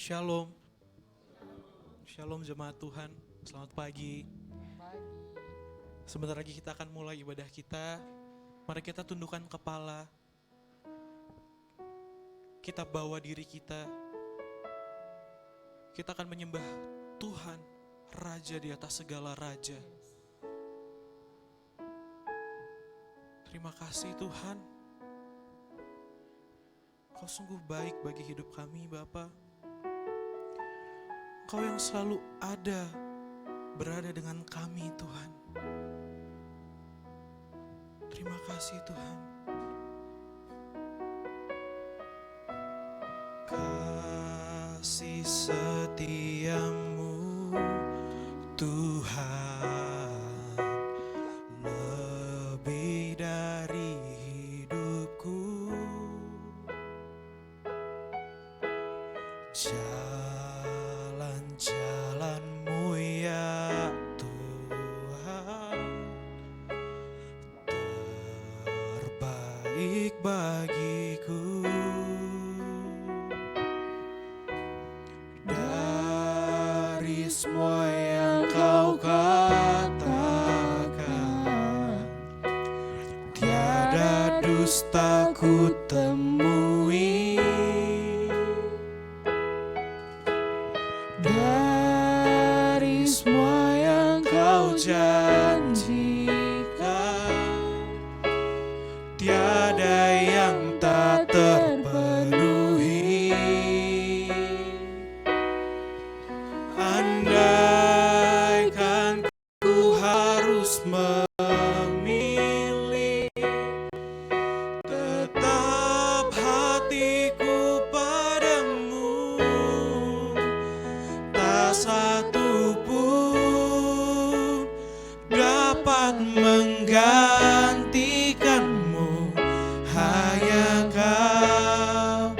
Shalom. Shalom jemaat Tuhan. Selamat pagi. Sebentar lagi kita akan mulai ibadah kita. Mari kita tundukkan kepala. Kita bawa diri kita. Kita akan menyembah Tuhan, Raja di atas segala raja. Terima kasih Tuhan. Kau sungguh baik bagi hidup kami, Bapa. Kau yang selalu ada, berada dengan kami, Tuhan. Terima kasih, Tuhan. Kasih setiamu, Tuhan, lebih dari hidupku. Jalan-jalanmu ya Tuhan, terbaik bagiku. Dari semua yang kau katakan, tiada dusta ku temui. Dari semua yang kau janjikan, tiada yang tak terpenuhi. Andaikan ku harus memilih, tetap hatiku padamu. Tak satu pun dapat menggantikanmu. Hanya kau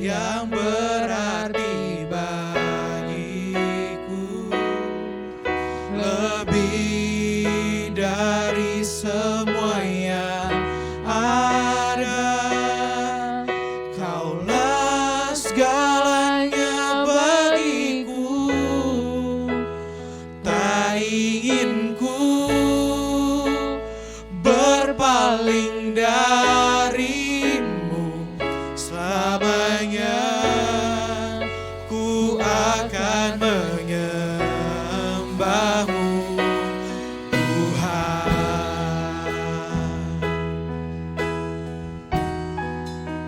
yang berarti bagiku, lebih dari semua yang ada. Kaulah segalanya bagiku. Tak ingin ku berpaling darimu. Selamanya ku akan menyembahmu, Tuhan.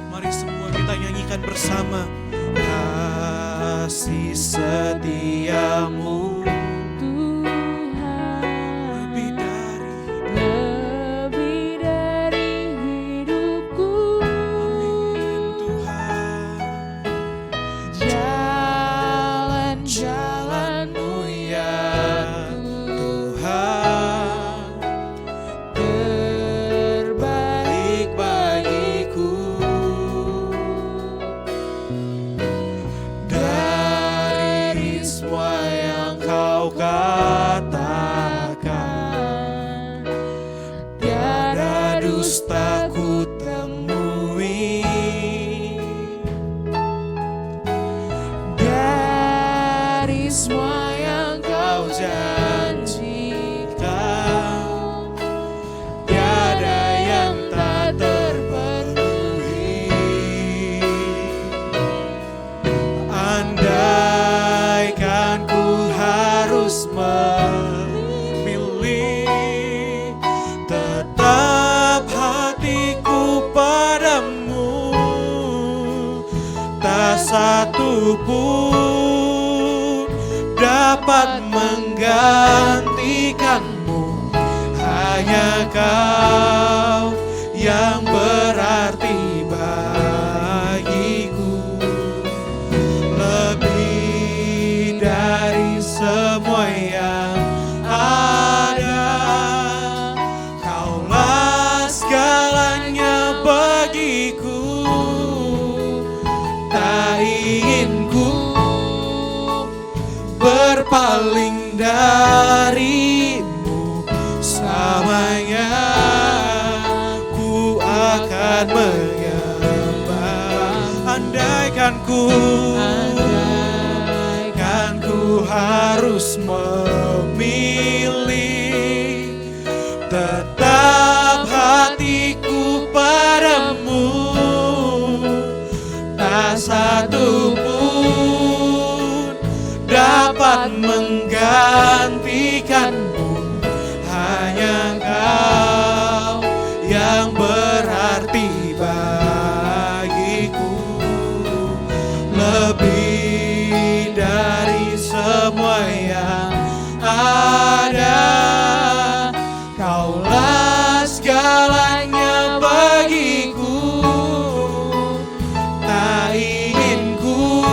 Mari semua kita nyanyikan bersama. Kasih setiamu, dusta ku temui. Dari semua yang kau janjikan, tiada yang tak terpenuhi. Andaikan ku harus memilih, tetap hatiku padamu. Tak satu pun dapat menggantikanmu. Hanya kau yang berarti bagiku, lebih dari semua yang ada. Kaulah segalanya bagiku. Tak ingin ku berpaling darimu. Selamanya ku akan menyembah. Andaikan ku harus memilih, tetap hatiku padamu, tak satu pun dapat menggantikanmu. Hanya Kau yang berarti bagiku, lebih dari semua yang ada. Kaulah segalanya bagiku, tak ingin ku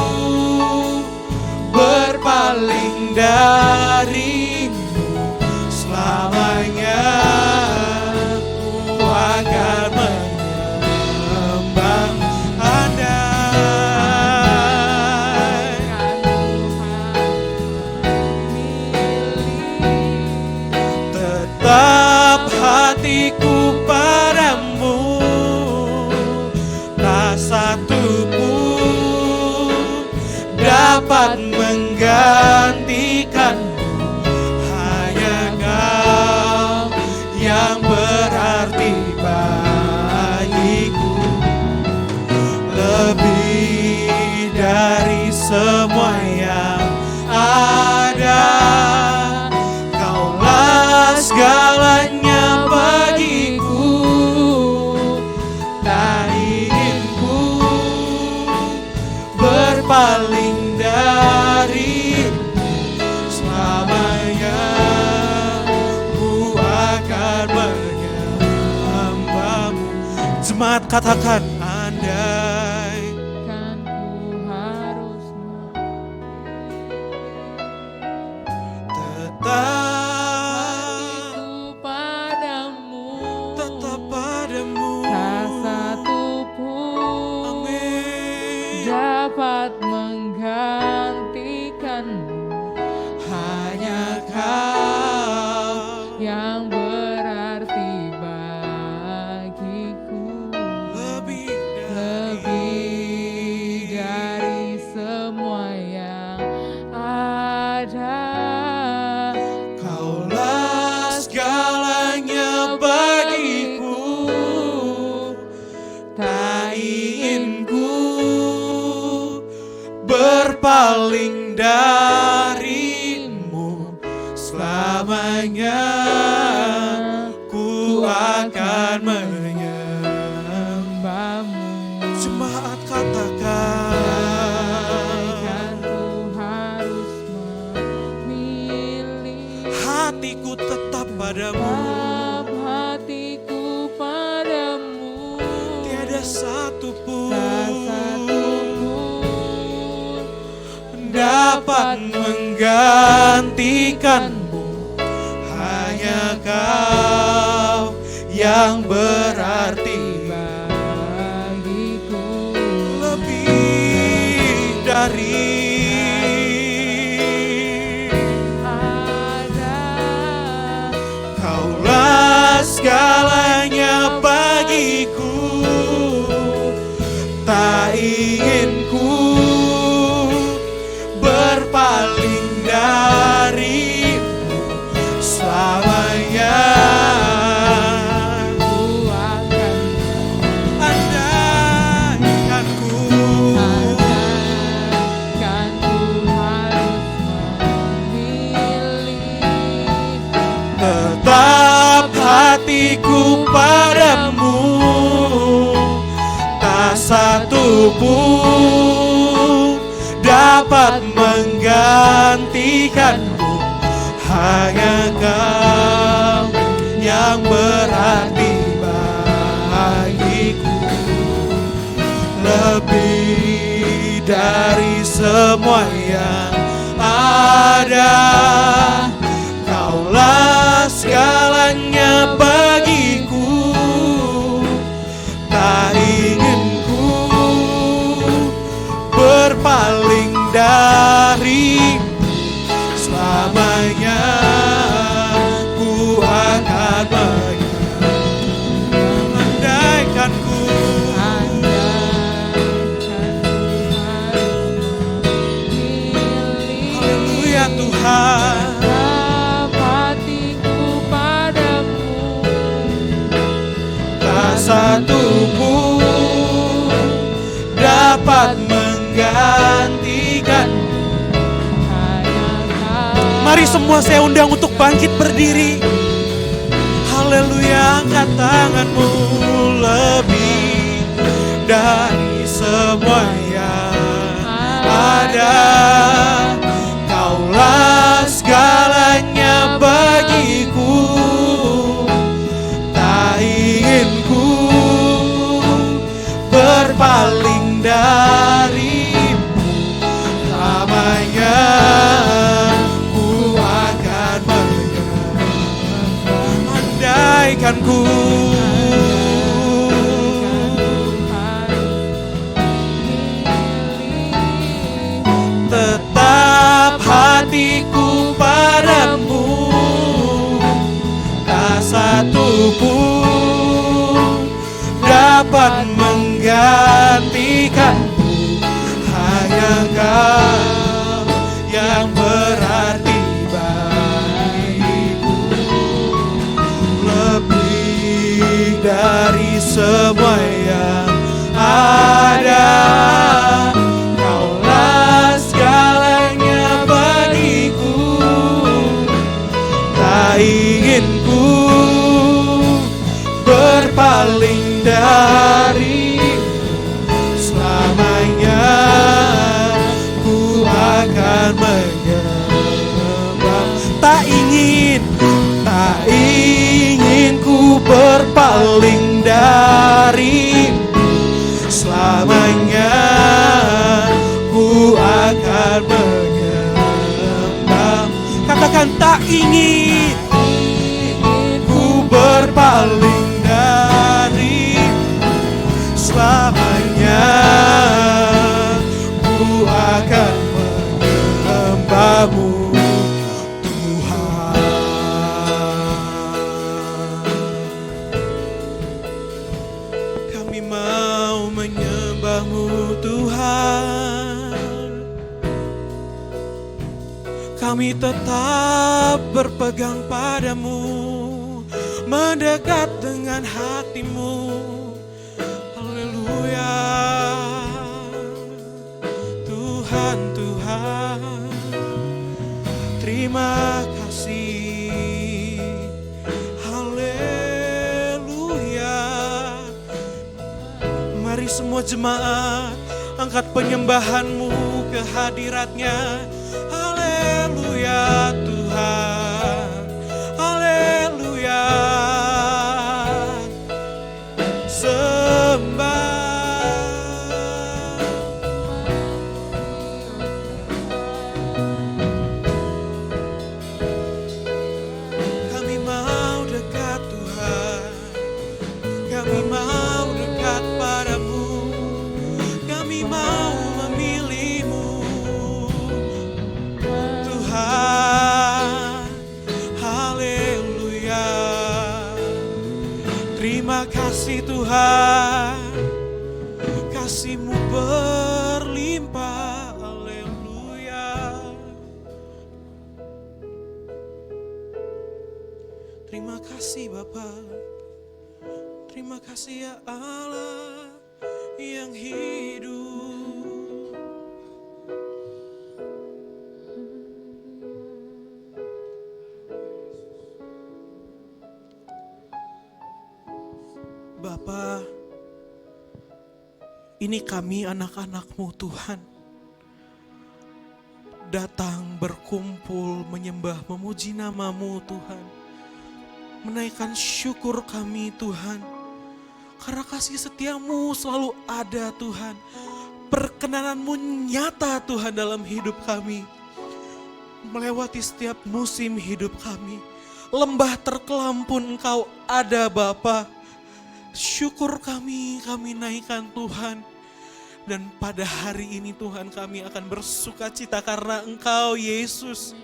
berpaling darimu. Selamanya ku akan menyembah. Tetap hatiku padamu, tak satu pun dapat menggantikanmu. Hanya Kau yang berarti bagiku, lebih dari semua yang ada. Segalanya bagiku, tak ingin ku berpaling darimu. Selamanya ku akan menyembahmu. Jemaat katakan, andai kan ku harus tetap dapat menggantikanmu. hanya Kau yang berarti bagiku, lebih dari semua yang ada. Kaulah segalanya bagiku, tak ingin ku berpaling darimu. Selamanya ku akan menyembahmu. Jemaat katakan, Ku harus memilih, hatiku tetap padamu, hatiku padamu, tiada satu pun dapat menggantikanmu. Hanya Kau yang berarti bagiku, lebih dari ada. Kaulah segalanya bagiku, tak ingin ku berpaling darimu. Selamanya Ku akan andaikan ku harus memilih, tetap hatiku padamu, tak satu pun dapat menggantikanmu. Hanya Kau yang berarti bagiku, lebih dari semua yang ada. Kaulah segalanya bagiku, tak ingin ku berpaling darimu. Selamanya ku akan andaikan ku haleluya satu pun dapat menggantikan. Mari semua saya undang untuk bangkit berdiri. Haleluya, angkat tanganmu. Lebih dari semua yang ada, Kaulah segalanya bagiku. Tak ingin ku berpaling darimu. Lamanya ku akan andaikan ku tetap hatiku padamu. Tak satu pun dapat menggantikanmu. Hanya Kau yang berarti bagiku. Lebih dari semua yang ada, Kaulah segalanya bagiku. Tak ingin ku berpaling dari selamanya. Ku akan menyembah. Tak ingin ku berpaling dari selamanya. Ku akan menyembah. Katakan, tak ingin ku berpaling dari selamanya. Ku akan menyembah-Mu, Tuhan. Kami mau menyembah-Mu, Tuhan. Kami tetap berpegang padamu, mendekat dengan hati-Mu. Haleluya, Tuhan, Tuhan. Terima kasih. Haleluya. Mari semua jemaat angkat penyembahan-Mu ke hadirat-Nya. Haleluya, Tuhan. Haleluya. Kami mau dekat, Tuhan. Kami mau dekat padamu. Kami mau memilih-Mu, Tuhan. Haleluya. Terima kasih, Tuhan. Kasih-Mu berlimpah. Haleluya. Terima kasih, Bapa. Terima kasih, ya Allah yang hidup. Bapa, ini kami anak-anak-Mu, Tuhan, datang berkumpul menyembah memuji nama-Mu, Tuhan. Menaikkan syukur kami, Tuhan, karena kasih setia-Mu selalu ada, Tuhan. Perkenanan-Mu nyata, Tuhan, dalam hidup kami. Melewati setiap musim hidup kami. Lembah terkelam pun Engkau ada, Bapa. Syukur kami naikkan, Tuhan. Dan pada hari ini, Tuhan, kami akan bersuka cita karena Engkau, Yesus.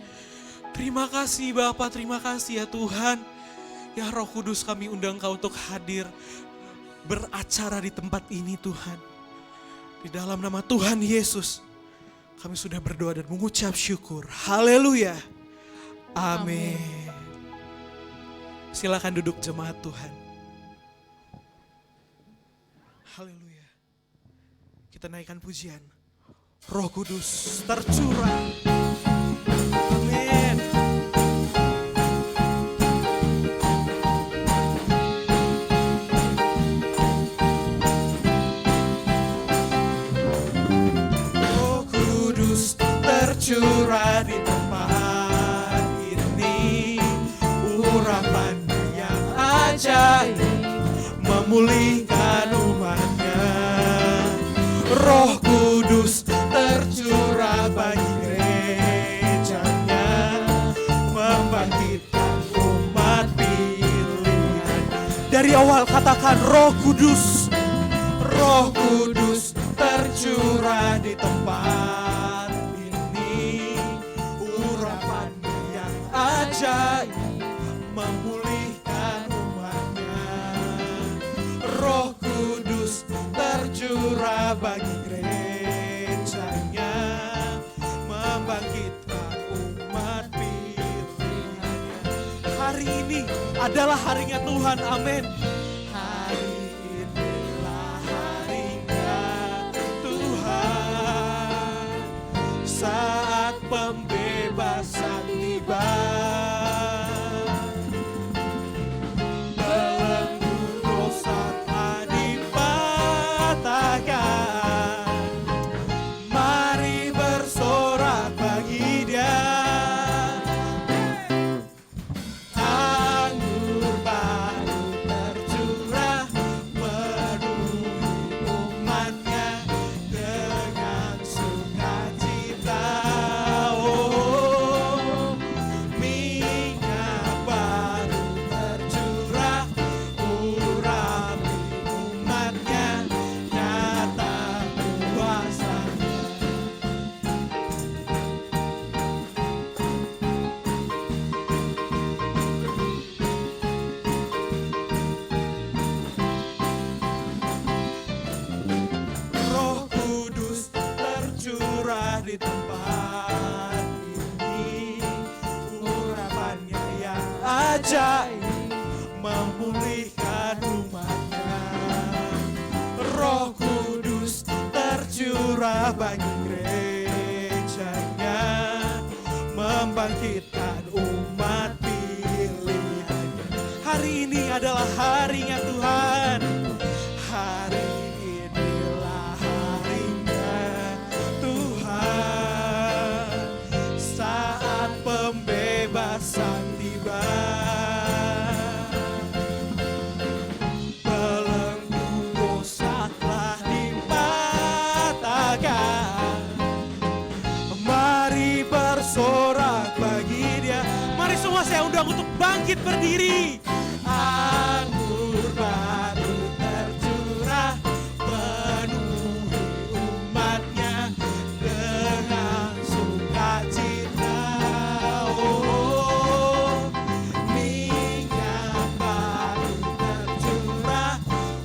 Terima kasih, Bapa, terima kasih, ya Tuhan. Ya Roh Kudus, kami undang Engkau untuk hadir beracara di tempat ini, Tuhan. Di dalam nama Tuhan Yesus, kami sudah berdoa dan mengucap syukur. Haleluya. Amin. Silakan duduk jemaat Tuhan. Haleluya. Kita naikkan pujian. Roh Kudus tercurah. Amin. Roh Kudus tercurah di tempat ini. Urapannya yang ajaib memulihkan umatnya. Roh Kudus tercurah bagi gerejanya, membangkitkan umat pilihan. Dari awal katakan Roh Kudus. Roh Kudus tercurah di tempat ini. Urapannya yang ajaib memulihkan umatnya. Roh Kudus tercurah bagi gerejanya, membangkitkan umat pilihannya. Hari ini adalah harinya Tuhan, amin. Hari inilah harinya Tuhan, saat pembebasan tiba. Di tempat ini, urapannya yang ajaib memulihkan umatnya. Roh Kudus tercurah bagi gerejanya, membangkitkan umat pilihannya. Hari ini adalah harinya Tuhan. Hari inilah harinya Tuhan, saat pembebasan tiba. Belenggu dosa telah dipatahkan. Mari bersorak bagi Dia. Mari semua saya undang untuk bangkit berdiri. Anggur baru tercurah penuhi umatnya dengan sukacita. Oh, minyak baru tercurah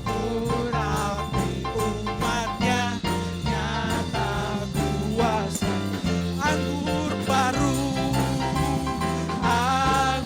urapi umatnya, nyata kuasa. Anggur baru tercurah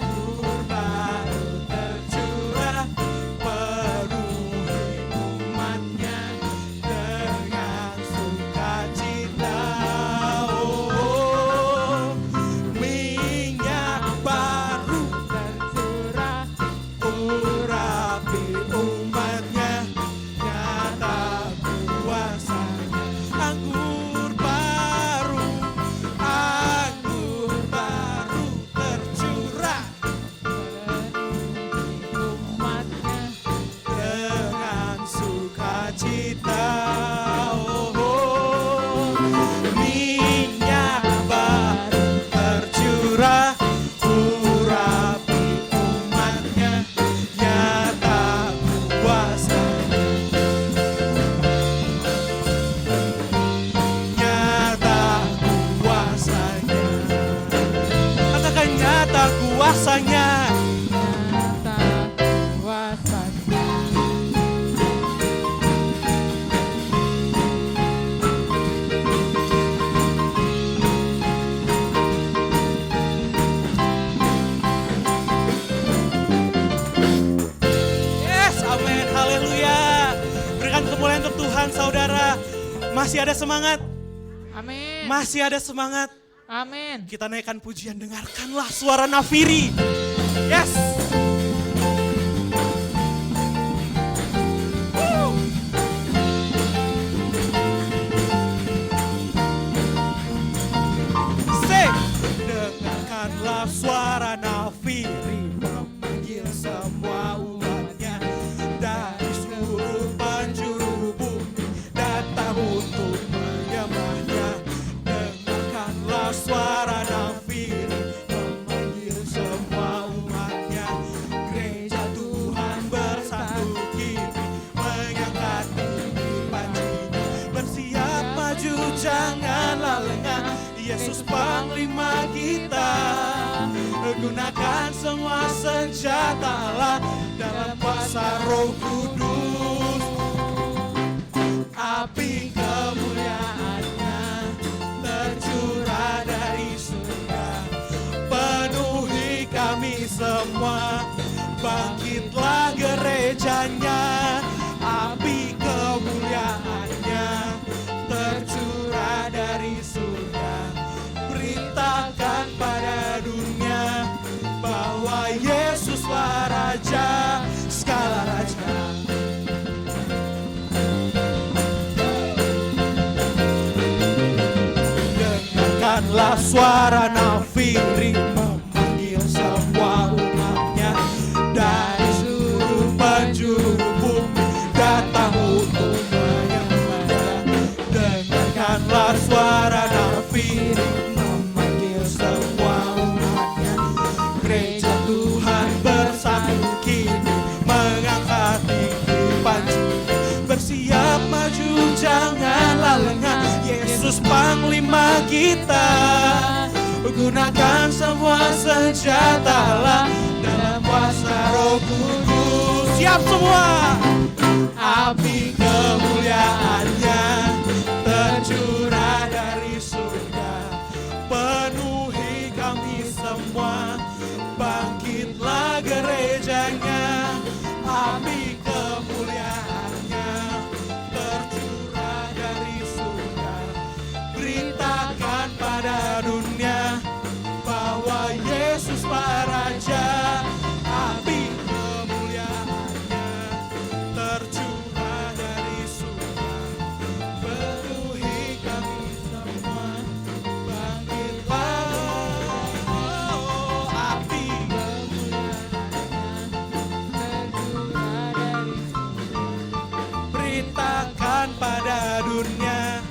untuk Tuhan saudara. Masih ada semangat? Amin. Masih ada semangat? Amin. Kita naikkan pujian, dengarkanlah suara nafiri. Yes. Dengarkanlah suara nafiri memanggil semua umatnya dari seluruh penjuru bumi datang untuk menyembahnya. Dengarkanlah suara nafiri memanggil semua umatnya. Gereja Tuhan bersatu kini mengangkat tinggi pancinya. Bersiap maju janganlah lengah, Yesus Panglima kita. Gunakan semua senjata Allah dalam kuasa Roh Kudus. Api kemuliaan-Nya tercurah dari surga, penuhi kami semua. Bangkitlah gerejanya, api kemuliaan-Nya tercurah dari surga. Beritakan pada dunia bahwa Yesuslah Raja segala raja. Dengarkanlah suara nafiri memanggil semua umatnya dari seluruh penjuru bumi datang untuk menyembahnya. Dengarkanlah suara nafiri memanggil semua umatnya. Gereja Tuhan bersatu kini mengangkat tinggi pancinya. Bersiap maju janganlah lengah, Yesus Panglima kita. Gunakan semua senjata Allah dalam kuasa Roh Kudus. Siap semua. Api kemuliaan-Nya tercurah dari surga, penuhi kami semua. Bangkitlah gerejanya, api kemuliaan-Nya tercurah dari surga. Beritakan pada dunia bahwa Yesuslah Raja. Api kemuliaan-Nya tercurah dari surga, penuhi kami semua. Bangkitlah, oh, api beritakan pada dunia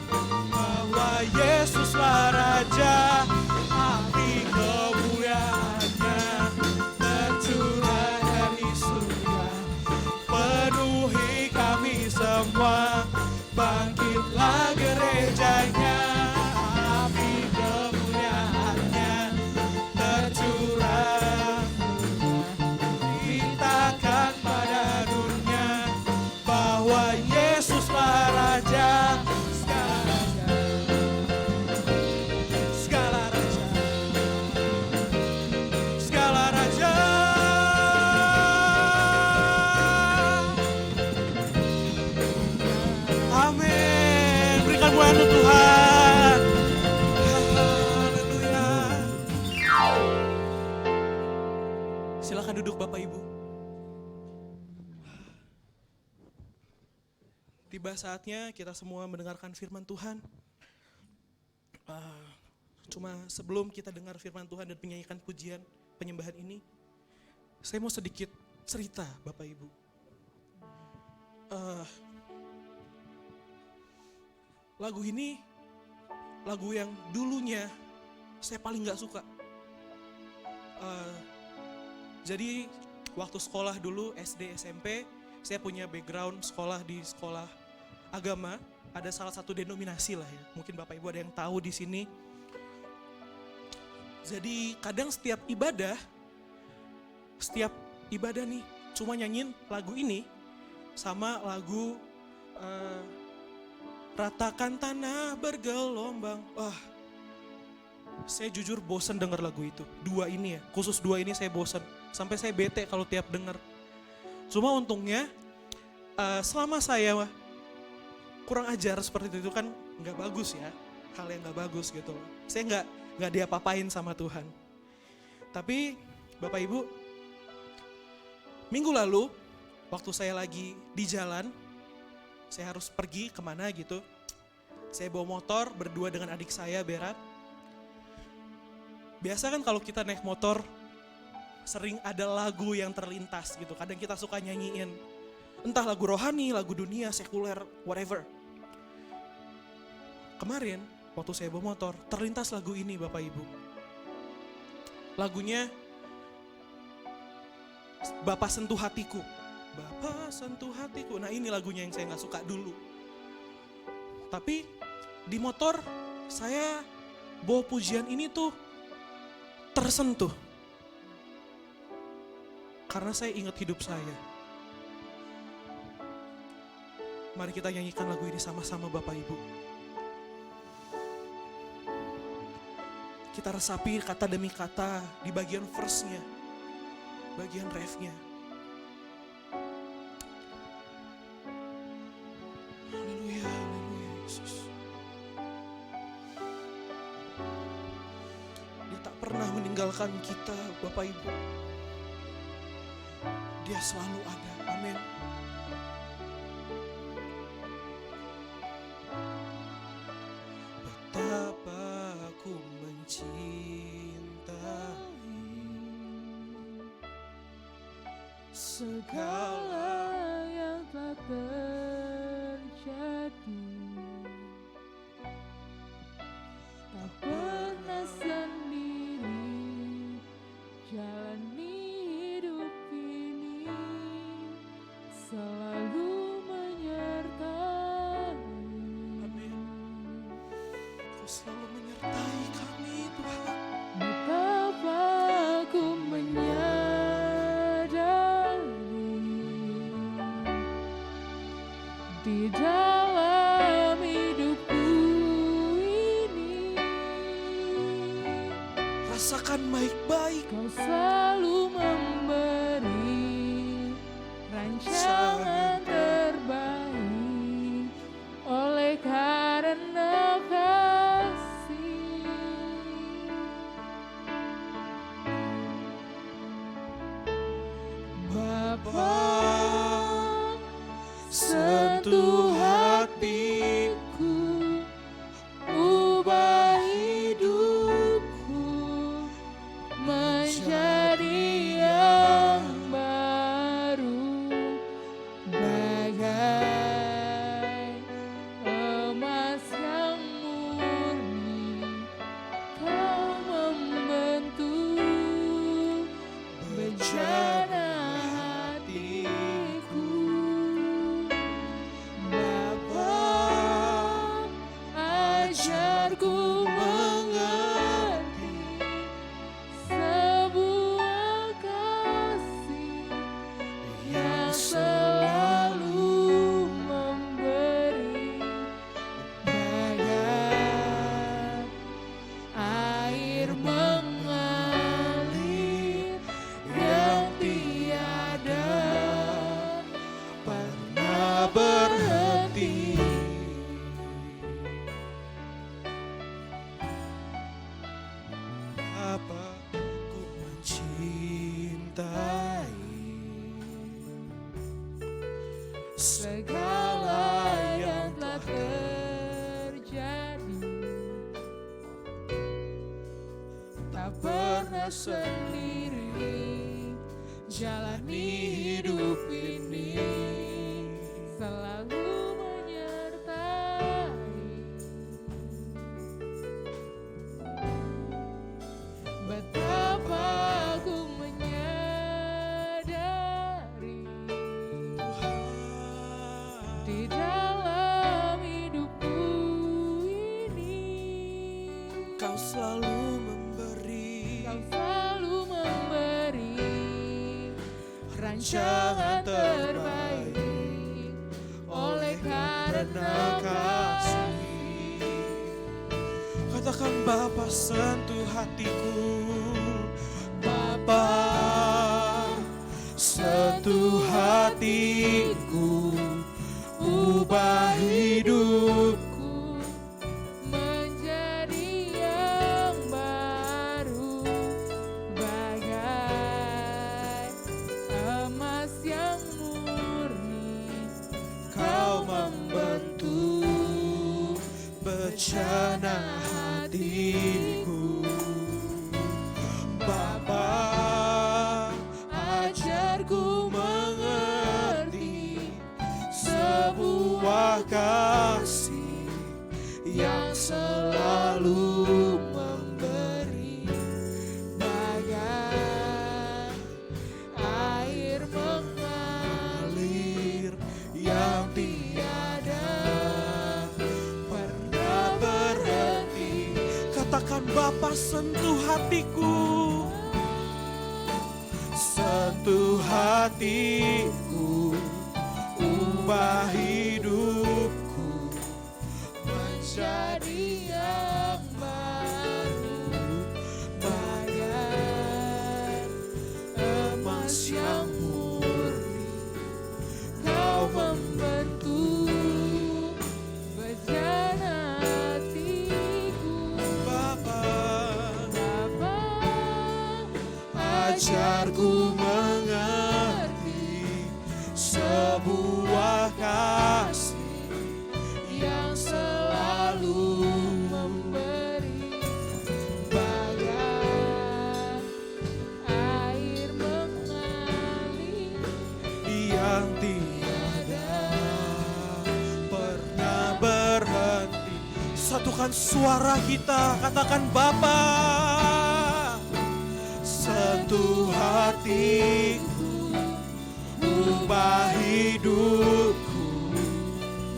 bahwa Yesuslah Raja. Api kemuliaan-Nya tercurah dari surga, penuhi kami semua. Bangkitlah gerejanya, api kemuliaan-Nya tercurah. Beritakan pada dunia bahwa Yesuslah Raja segala raja, segala raja. Amin. Berikan pujian untuk Tuhan. Haleluya. Silakan duduk Bapak Ibu. Tiba saatnya kita semua mendengarkan firman Tuhan. Cuma sebelum kita dengar firman Tuhan dan menyanyikan pujian penyembahan ini, saya mau sedikit cerita Bapak Ibu. Lagu ini, lagu yang dulunya saya paling gak suka. Jadi waktu sekolah dulu SD SMP, saya punya background sekolah di sekolah agama. Ada salah satu denominasi lah ya. Mungkin Bapak Ibu ada yang tahu di sini. Jadi kadang setiap ibadah nih cuma nyanyiin lagu ini sama lagu Ratakan Tanah Bergelombang. Wah, saya jujur bosan dengar lagu itu. Dua ini ya, khusus dua ini saya bosan. Sampai saya bete kalau tiap dengar. Cuma untungnya selama saya kurang ajar seperti itu kan nggak bagus ya, hal yang nggak bagus gitu. Saya nggak diapa-apain sama Tuhan. Tapi Bapak Ibu, minggu lalu waktu saya lagi di jalan, saya harus pergi kemana gitu. Saya bawa motor berdua dengan adik saya Berat. Biasa kan kalau kita naik motor sering ada lagu yang terlintas gitu. Kadang kita suka nyanyiin, entah lagu rohani, lagu dunia, sekuler, whatever. Kemarin waktu saya bawa motor terlintas lagu ini Bapak Ibu. Lagunya Bapa Sentuh Hatiku. Bapa Sentuh Hatiku. Nah ini lagunya yang saya gak suka dulu. Tapi di motor saya bawa pujian ini tuh tersentuh. Karena saya ingat hidup saya. Mari kita nyanyikan lagu ini sama-sama Bapak Ibu. Kita resapi kata demi kata di bagian verse-nya, bagian ref-nya. Haleluya, haleluya Yesus. Dia tak pernah meninggalkan kita Bapak Ibu. Dia selalu ada, amin. Betapa aku mencintai segala yang telah terjadi, tak pernah sendiri jalani hidup ini, selalu menyertai. Amin. Kau selalu menyertai kami Tuhan. Betapa aku menyadari di dalam hidupku ini, Rasakan baik-baik. Kau selalu memberi rancangan terbaik oleh karena kasih. Bapa, sentuh hatiku, ubah hidupku menjadi yang baru, bagai emas yang murni. Kau membentuk bejana hatiku. Bapa, ajarku mengerti sebuah kasih yang selalu memberi, bagai air mengalir yang tiada pernah berhenti. Apa ku mencintai Segala yang telah terjadi, tak pernah sendiri jalani hidup ini, selalu menyertai. Betapa aku menyadari di dalam hidupku ini, Kau selalu memberi Kau selalu memberi rancangan terbaik oleh karena kasih. Katakan Bapa sentuh hatiku. Bapa sentuh hatiku. ubah hidup. Ku menjadi yang baru, bagai emas yang murni. Kau membentuk bencana hatiku. Bapa, ajarku mengerti sebuah kasih yang selalu memberi, Bagai air mengalir yang tiada pernah berhenti. Katakan, Bapa, sentuh hatiku, sentuh hatiku, ubah hidupku menjadi yang baru, bagai emas yang murni. Kau membentuk bencana hatiku. Bapa, Bapa, ajarku mengerti sebuah kasih yang selalu memberi, bagai air mengalir yang tiada pernah berhenti. Satukan suara kita, katakan, Bapa, sentuh hatiku, ubah hidupku.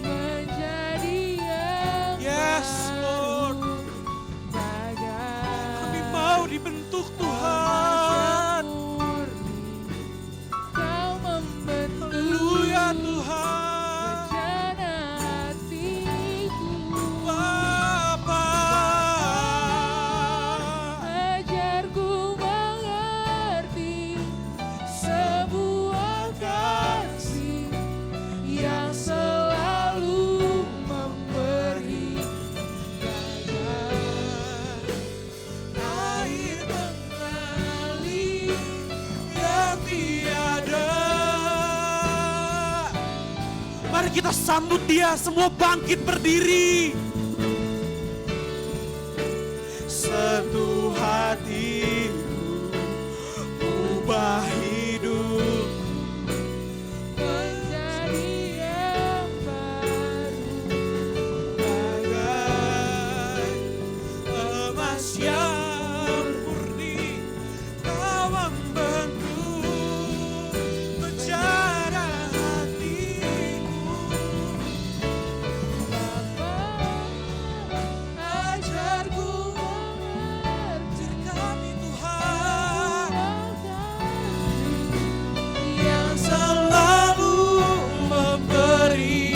menjadi yang Yes, Lord. baru, bagai Kami mau dibentuk, emas Tuhan. yang murni. Kau membentuk Haleluya, Tuhan. bencana hatiku. Bapa, Ajarku mengerti sebuah kasih yang selalu memberi, air mengalir yang tiada. Mari kita sambut Dia, semua bangkit berdiri. Sentuh hatiku, ubah hidup menjadi yang baru, bagai emas yang murni. Kau membentuk bencana hatiku. Bapa, Ajarku mengerti kami, Tuhan, yang selalu memberi,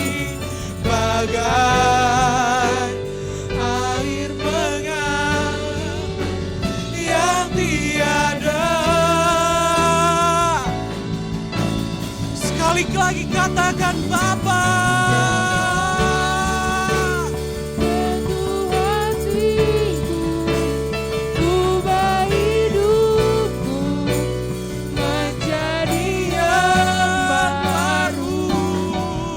bagai air mengalir yang tiada. Sekali lagi katakan, Bapa, sentuh hatiku, ubah hidupku menjadi yang baru,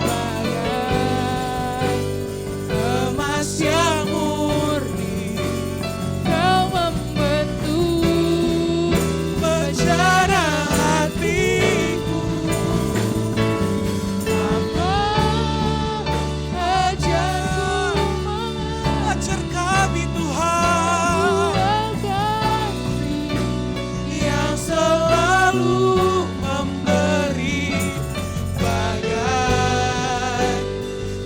bagai emas yang murni. Kau membentuk Bencana hatiku, Bapa, ajarku ajar kami, Tuhan, kasih yang selalu memberi, bagai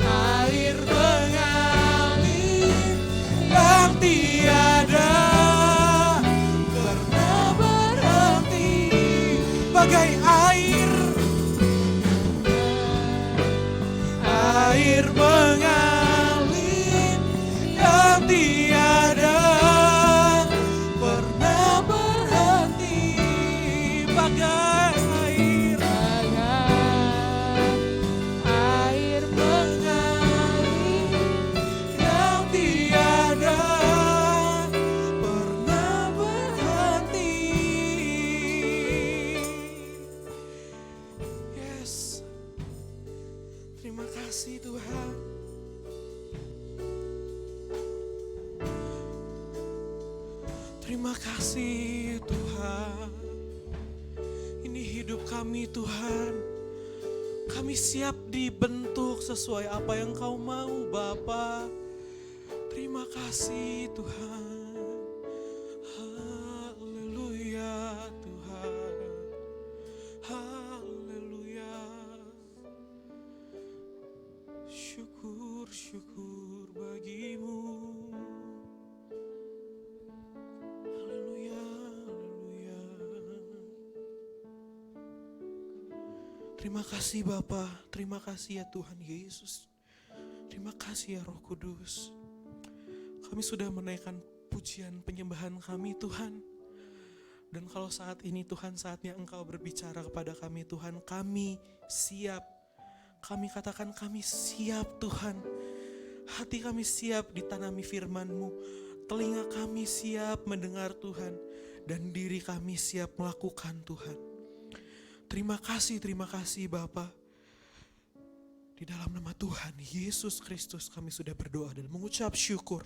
air mengalir yang tiada pernah berhenti, bagai air mengalir yang tiada pernah berhenti, bagai air bagai air mengalir Terima kasih Tuhan. Terima kasih Tuhan. Ini hidup kami Tuhan. Kami siap dibentuk sesuai apa yang Kau mau Bapa. Terima kasih Tuhan. Haleluya Tuhan. Haleluya. Syukur, syukur bagimu. Haleluya, haleluya. Terima kasih Bapa, terima kasih ya Tuhan Yesus. Terima kasih ya Roh Kudus. Kami sudah menaikkan pujian penyembahan kami Tuhan. Dan kalau saat ini Tuhan saatnya Engkau berbicara kepada kami Tuhan, kami siap. Kami katakan kami siap Tuhan. Hati kami siap ditanami firman-Mu. Telinga kami siap mendengar Tuhan. Dan diri kami siap melakukan Tuhan. Terima kasih Bapa. Di dalam nama Tuhan Yesus Kristus kami sudah berdoa dan mengucap syukur.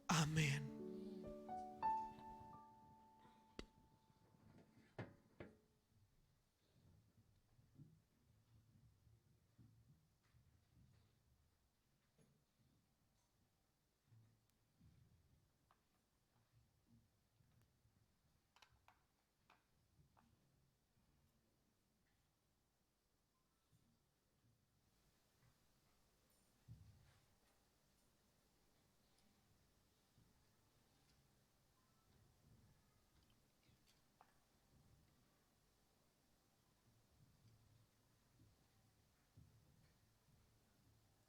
Amin.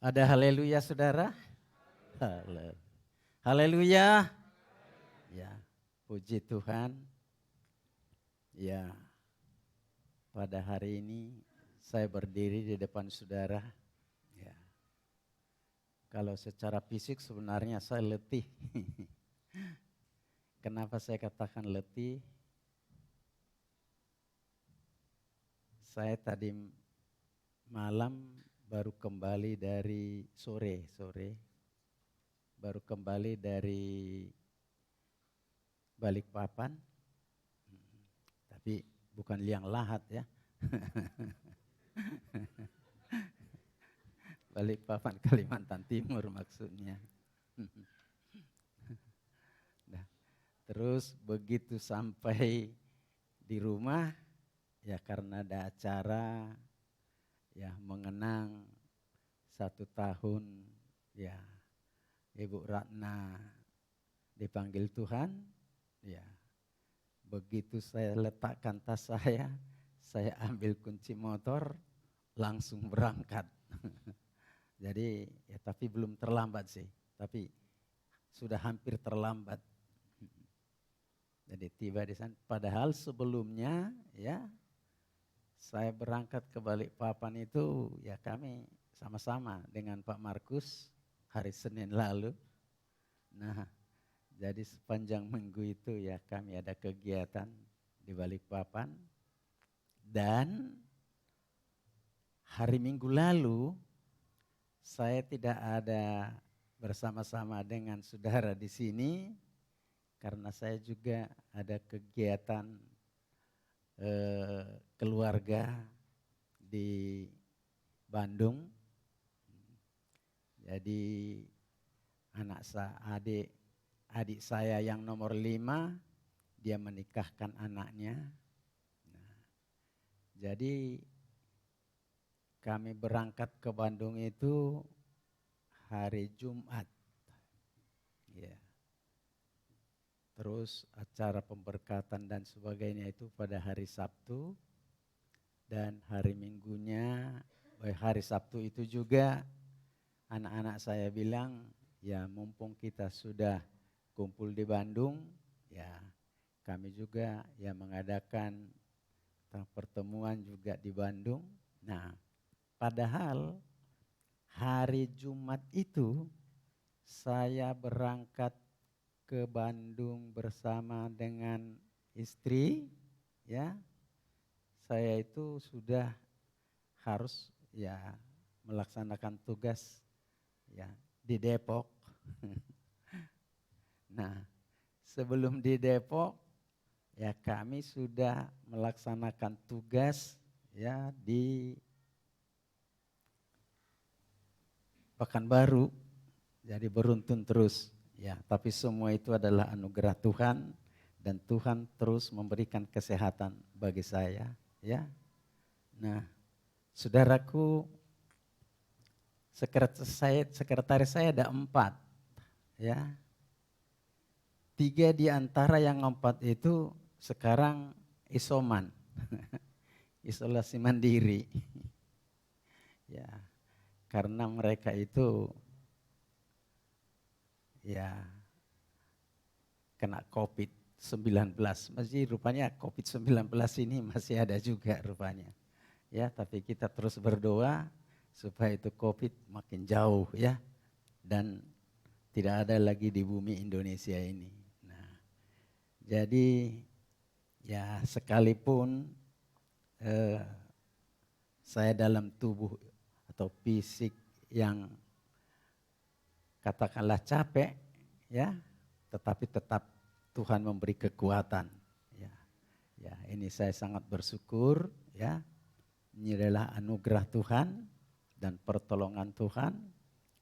Ada haleluya saudara? Haleluya. Ya, puji Tuhan. Ya, pada hari ini saya berdiri di depan saudara. Ya, kalau secara fisik sebenarnya saya letih. Kenapa saya katakan letih? Saya tadi malam baru kembali dari sore, baru kembali dari Balikpapan, tapi bukan Liang Lahat ya. Balikpapan Kalimantan Timur maksudnya. Nah, terus begitu sampai di rumah, ya karena ada acara ya mengenang 1 tahun ya Ibu Ratna dipanggil Tuhan, ya begitu saya letakkan tas saya ambil kunci motor langsung berangkat. Jadi ya tapi belum terlambat sih, tapi sudah hampir terlambat. Jadi tiba di sana, padahal sebelumnya ya saya berangkat ke Balikpapan itu ya kami sama-sama dengan Pak Markus hari Senin lalu. Nah, jadi sepanjang minggu itu ya kami ada kegiatan di Balikpapan. Dan hari Minggu lalu saya tidak ada bersama-sama dengan saudara di sini karena saya juga ada kegiatan keluarga di Bandung. Jadi adik saya yang nomor 5 dia menikahkan anaknya. Nah, jadi kami berangkat ke Bandung itu hari Jumat. Ya. Terus acara pemberkatan dan sebagainya itu pada hari Sabtu. Dan hari Minggunya, hari Sabtu itu juga anak-anak saya bilang, ya mumpung kita sudah kumpul di Bandung, ya kami juga ya mengadakan pertemuan juga di Bandung. Nah, padahal hari Jumat itu saya berangkat ke Bandung bersama dengan istri, ya. Saya itu sudah harus ya melaksanakan tugas ya di Depok. Nah, sebelum di Depok ya kami sudah melaksanakan tugas ya di Pekanbaru. Jadi beruntun terus ya, tapi semua itu adalah anugerah Tuhan dan Tuhan terus memberikan kesehatan bagi saya ya. Nah, saudaraku, sekretaris saya ada 4 ya. 3 di antara yang 4 itu sekarang isoman, isolasi mandiri. Ya, karena mereka itu ya kena COVID-19. Masih rupanya COVID-19 ini masih ada juga rupanya. Ya, tapi kita terus berdoa supaya itu COVID makin jauh ya. Dan tidak ada lagi di bumi Indonesia ini. Nah, jadi ya sekalipun saya dalam tubuh atau fisik yang katakanlah capek ya, tetapi tetap Tuhan memberi kekuatan ya. Ya, ini saya sangat bersyukur ya. Ini adalah anugerah Tuhan dan pertolongan Tuhan.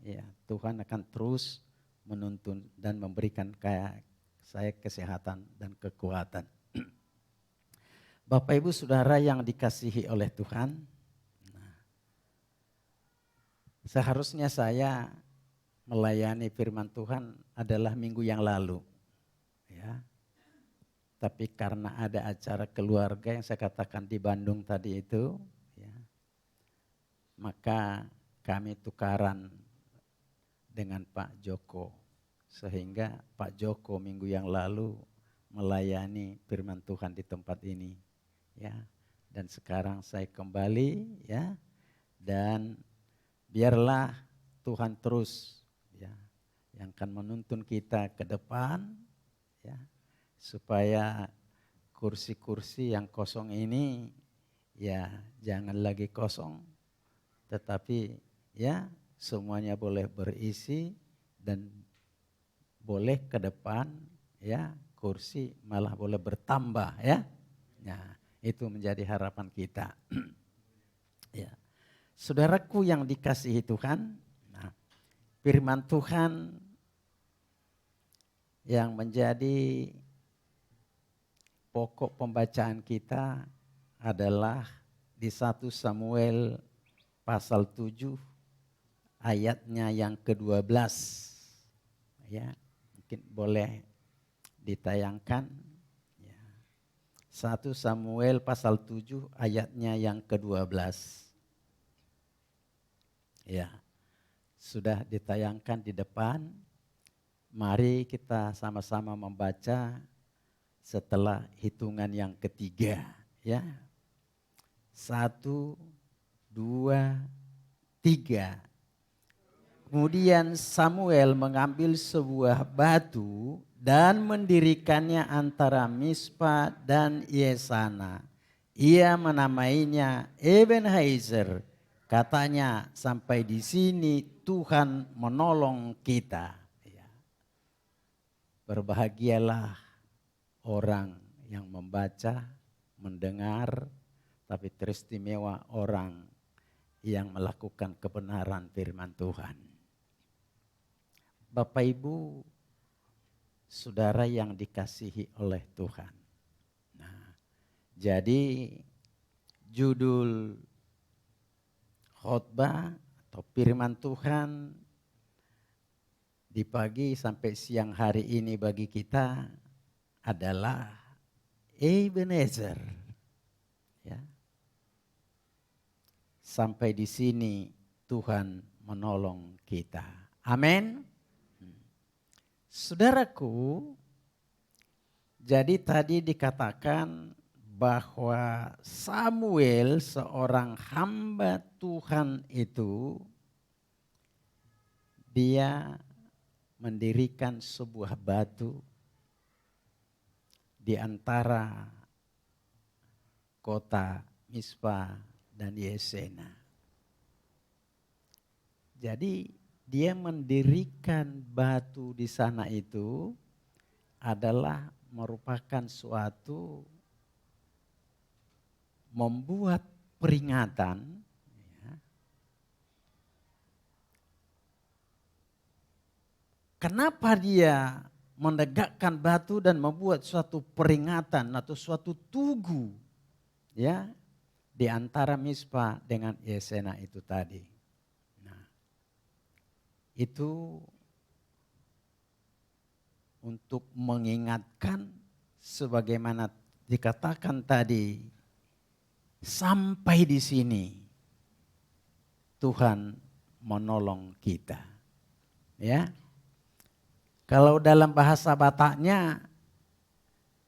Ya, Tuhan akan terus menuntun dan memberikan kayak saya kesehatan dan kekuatan. Bapak Ibu Saudara yang dikasihi oleh Tuhan, nah, seharusnya saya melayani firman Tuhan adalah minggu yang lalu. Ya. Tapi karena ada acara keluarga yang saya katakan di Bandung tadi itu, ya, maka kami tukaran dengan Pak Joko. Sehingga Pak Joko minggu yang lalu melayani firman Tuhan di tempat ini. Ya. Dan sekarang saya kembali ya, dan biarlah Tuhan terus ya, yang akan menuntun kita ke depan ya, supaya kursi-kursi yang kosong ini ya jangan lagi kosong, tetapi ya semuanya boleh berisi dan boleh ke depan ya kursi malah boleh bertambah ya. Nah, itu menjadi harapan kita. Ya. Saudaraku yang dikasihi Tuhan, nah, firman Tuhan yang menjadi pokok pembacaan kita adalah di 1 Samuel pasal 7 ayatnya yang ke-12. Ya, mungkin boleh ditayangkan. Ya. 1 Samuel pasal 7 ayatnya yang ke-12. Ya, sudah ditayangkan di depan. Mari kita sama-sama membaca setelah hitungan yang ketiga. Ya, 1, 2, 3. Kemudian Samuel mengambil sebuah batu dan mendirikannya antara Mispa dan Yesana. Ia menamainya Ebenezer. Katanya, sampai di sini Tuhan menolong kita. Ya. Berbahagialah orang yang membaca, mendengar, tapi teristimewa orang yang melakukan kebenaran firman Tuhan. Bapak Ibu, saudara yang dikasihi oleh Tuhan. Nah, jadi judul khotbah atau firman Tuhan di pagi sampai siang hari ini bagi kita adalah Ebenezer. Ya. Sampai di sini Tuhan menolong kita. Amin. Saudaraku, jadi tadi dikatakan bahwa Samuel seorang hamba Tuhan itu dia mendirikan sebuah batu di antara kota Mispa dan Yesena. Jadi dia mendirikan batu di sana itu adalah merupakan suatu membuat peringatan, ya. Kenapa dia menegakkan batu dan membuat suatu peringatan atau suatu tugu, ya, di antara Mizpah dengan Yesena itu tadi. Nah, itu untuk mengingatkan sebagaimana dikatakan tadi, sampai di sini Tuhan menolong kita. Ya. Kalau dalam bahasa Bataknya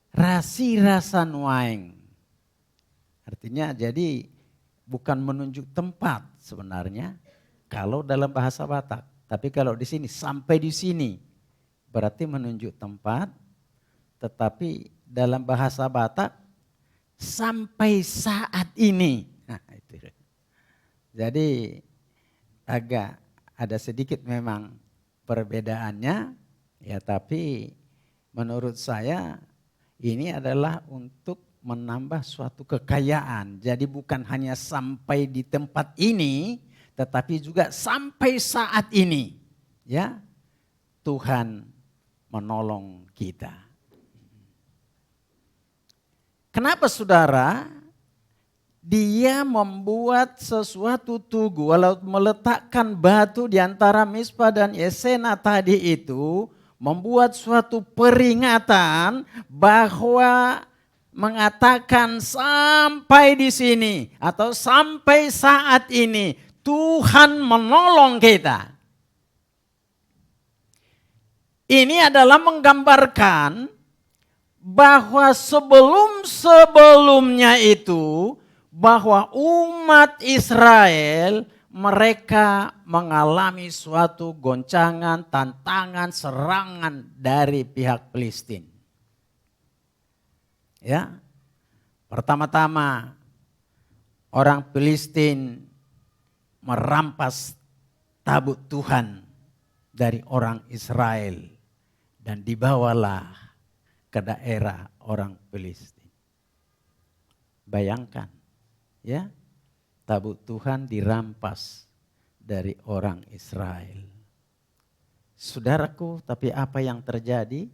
rasi rasa nuaing. Artinya jadi bukan menunjuk tempat sebenarnya kalau dalam bahasa Batak. Tapi kalau di sini sampai di sini berarti menunjuk tempat, tetapi dalam bahasa Batak sampai saat ini. Nah, itu. Jadi agak ada sedikit memang perbedaannya, ya, tapi menurut saya ini adalah untuk menambah suatu kekayaan. Jadi bukan hanya sampai di tempat ini, tetapi juga sampai saat ini, ya, Tuhan menolong kita. Kenapa saudara? Dia membuat sesuatu tugu, walau meletakkan batu di antara Mizpah dan Yesena tadi itu, membuat suatu peringatan bahwa mengatakan sampai di sini atau sampai saat ini Tuhan menolong kita. Ini adalah menggambarkan bahwa sebelum-sebelumnya itu bahwa umat Israel mereka mengalami suatu goncangan, tantangan, serangan dari pihak Filistin. Ya. Pertama-tama orang Filistin merampas tabut Tuhan dari orang Israel dan dibawalah ke daerah orang Filistin. Bayangkan, ya, tabut Tuhan dirampas dari orang Israel. Saudaraku, tapi apa yang terjadi?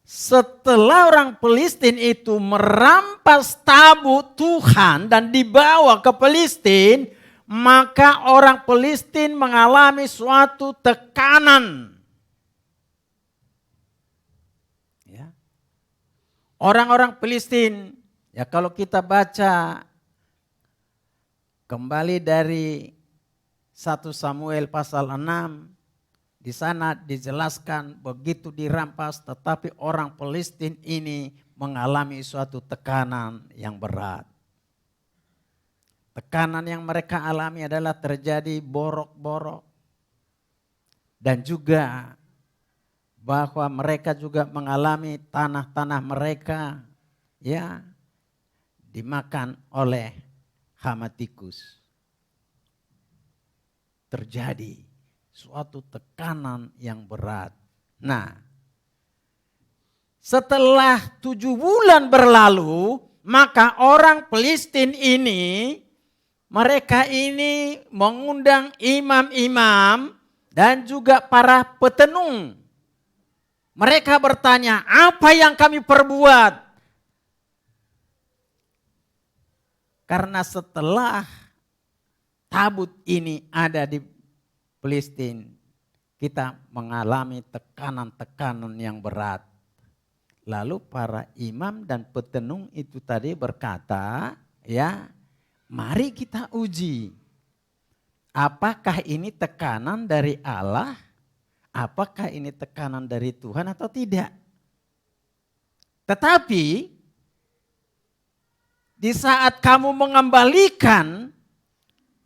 Setelah orang Filistin itu merampas tabut Tuhan dan dibawa ke Filistin, maka orang Filistin mengalami suatu tekanan. Orang-orang Filistin, ya, kalau kita baca kembali dari 1 Samuel pasal 6, di sana dijelaskan begitu dirampas tetapi orang Filistin ini mengalami suatu tekanan yang berat. Tekanan yang mereka alami adalah terjadi borok-borok dan juga bahwa mereka juga mengalami tanah-tanah mereka, ya, dimakan oleh hama tikus. Terjadi suatu tekanan yang berat. Nah, setelah 7 bulan berlalu, maka orang Filistin ini, mereka ini mengundang imam-imam dan juga para petenung. Mereka bertanya, apa yang kami perbuat? Karena setelah tabut ini ada di Filistin, kita mengalami tekanan-tekanan yang berat. Lalu para imam dan petenung itu tadi berkata, ya, mari kita uji. Apakah ini tekanan dari Allah? Apakah ini tekanan dari Tuhan atau tidak? Tetapi di saat kamu mengembalikan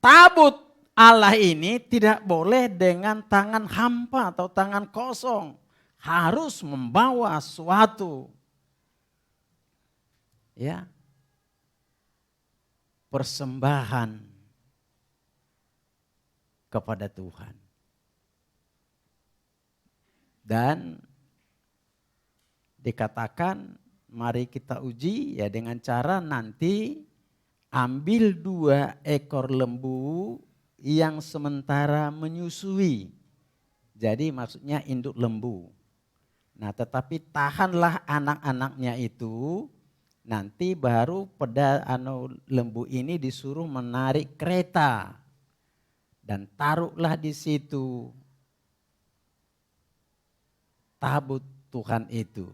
tabut Allah ini tidak boleh dengan tangan hampa atau tangan kosong. Harus membawa suatu, ya, persembahan kepada Tuhan. Dan dikatakan mari kita uji ya dengan cara nanti ambil 2 ekor lembu yang sementara menyusui. Jadi maksudnya induk lembu. Nah tetapi tahanlah anak-anaknya itu, nanti baru lembu ini disuruh menarik kereta. Dan taruhlah di situ tabut Tuhan itu.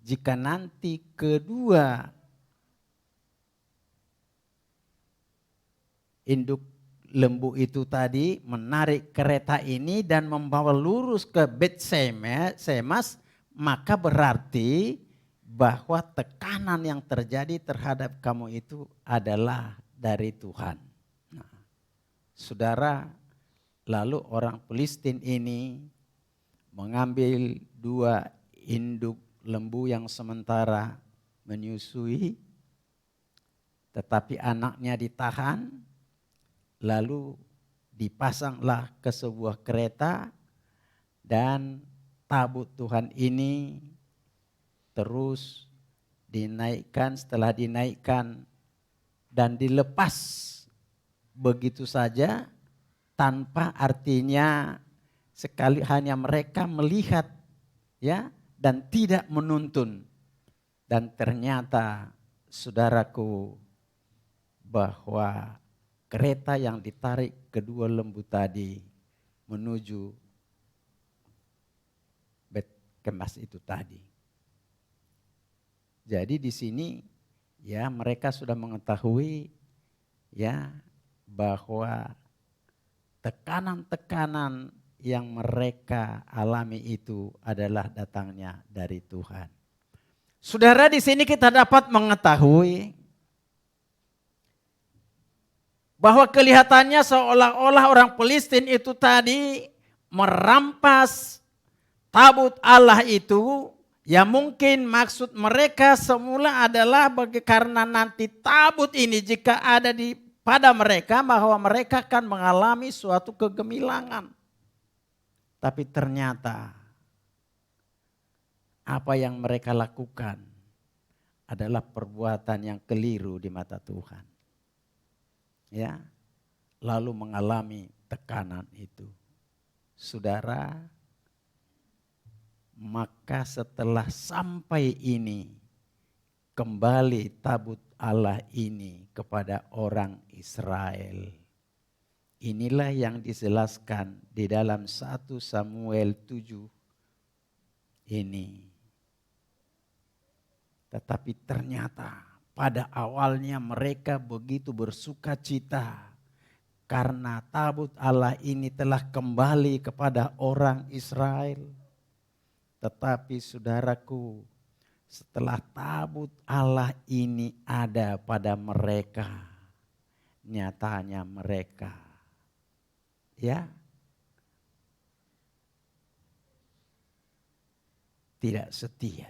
Jika nanti kedua induk lembu itu tadi menarik kereta ini dan membawa lurus ke Betsemas, maka berarti bahwa tekanan yang terjadi terhadap kamu itu adalah dari Tuhan. Nah, saudara, lalu orang Filistin ini mengambil 2 induk lembu yang sementara menyusui, tetapi anaknya ditahan, lalu dipasanglah ke sebuah kereta dan tabut Tuhan ini terus dinaikkan. Setelah dinaikkan dan dilepas begitu saja tanpa artinya sekali hanya mereka melihat ya dan tidak menuntun. Dan ternyata saudaraku bahwa kereta yang ditarik kedua lembu tadi menuju Betkemas itu tadi. Jadi di sini ya mereka sudah mengetahui ya bahwa tekanan-tekanan yang mereka alami itu adalah datangnya dari Tuhan. Saudara, di sini kita dapat mengetahui bahwa kelihatannya seolah-olah orang Filistin itu tadi merampas tabut Allah itu. Ya mungkin maksud mereka semula adalah karena nanti tabut ini jika ada pada mereka bahwa mereka akan mengalami suatu kegemilangan. Tapi ternyata apa yang mereka lakukan adalah perbuatan yang keliru di mata Tuhan. Ya, lalu mengalami tekanan itu. Saudara, maka setelah sampai ini kembali tabut Allah ini kepada orang Israel. Inilah yang dijelaskan di dalam 1 Samuel 7 ini. Tetapi ternyata pada awalnya mereka begitu bersuka cita karena tabut Allah ini telah kembali kepada orang Israel. Tetapi saudaraku, setelah tabut Allah ini ada pada mereka, nyatanya mereka ya tidak setia.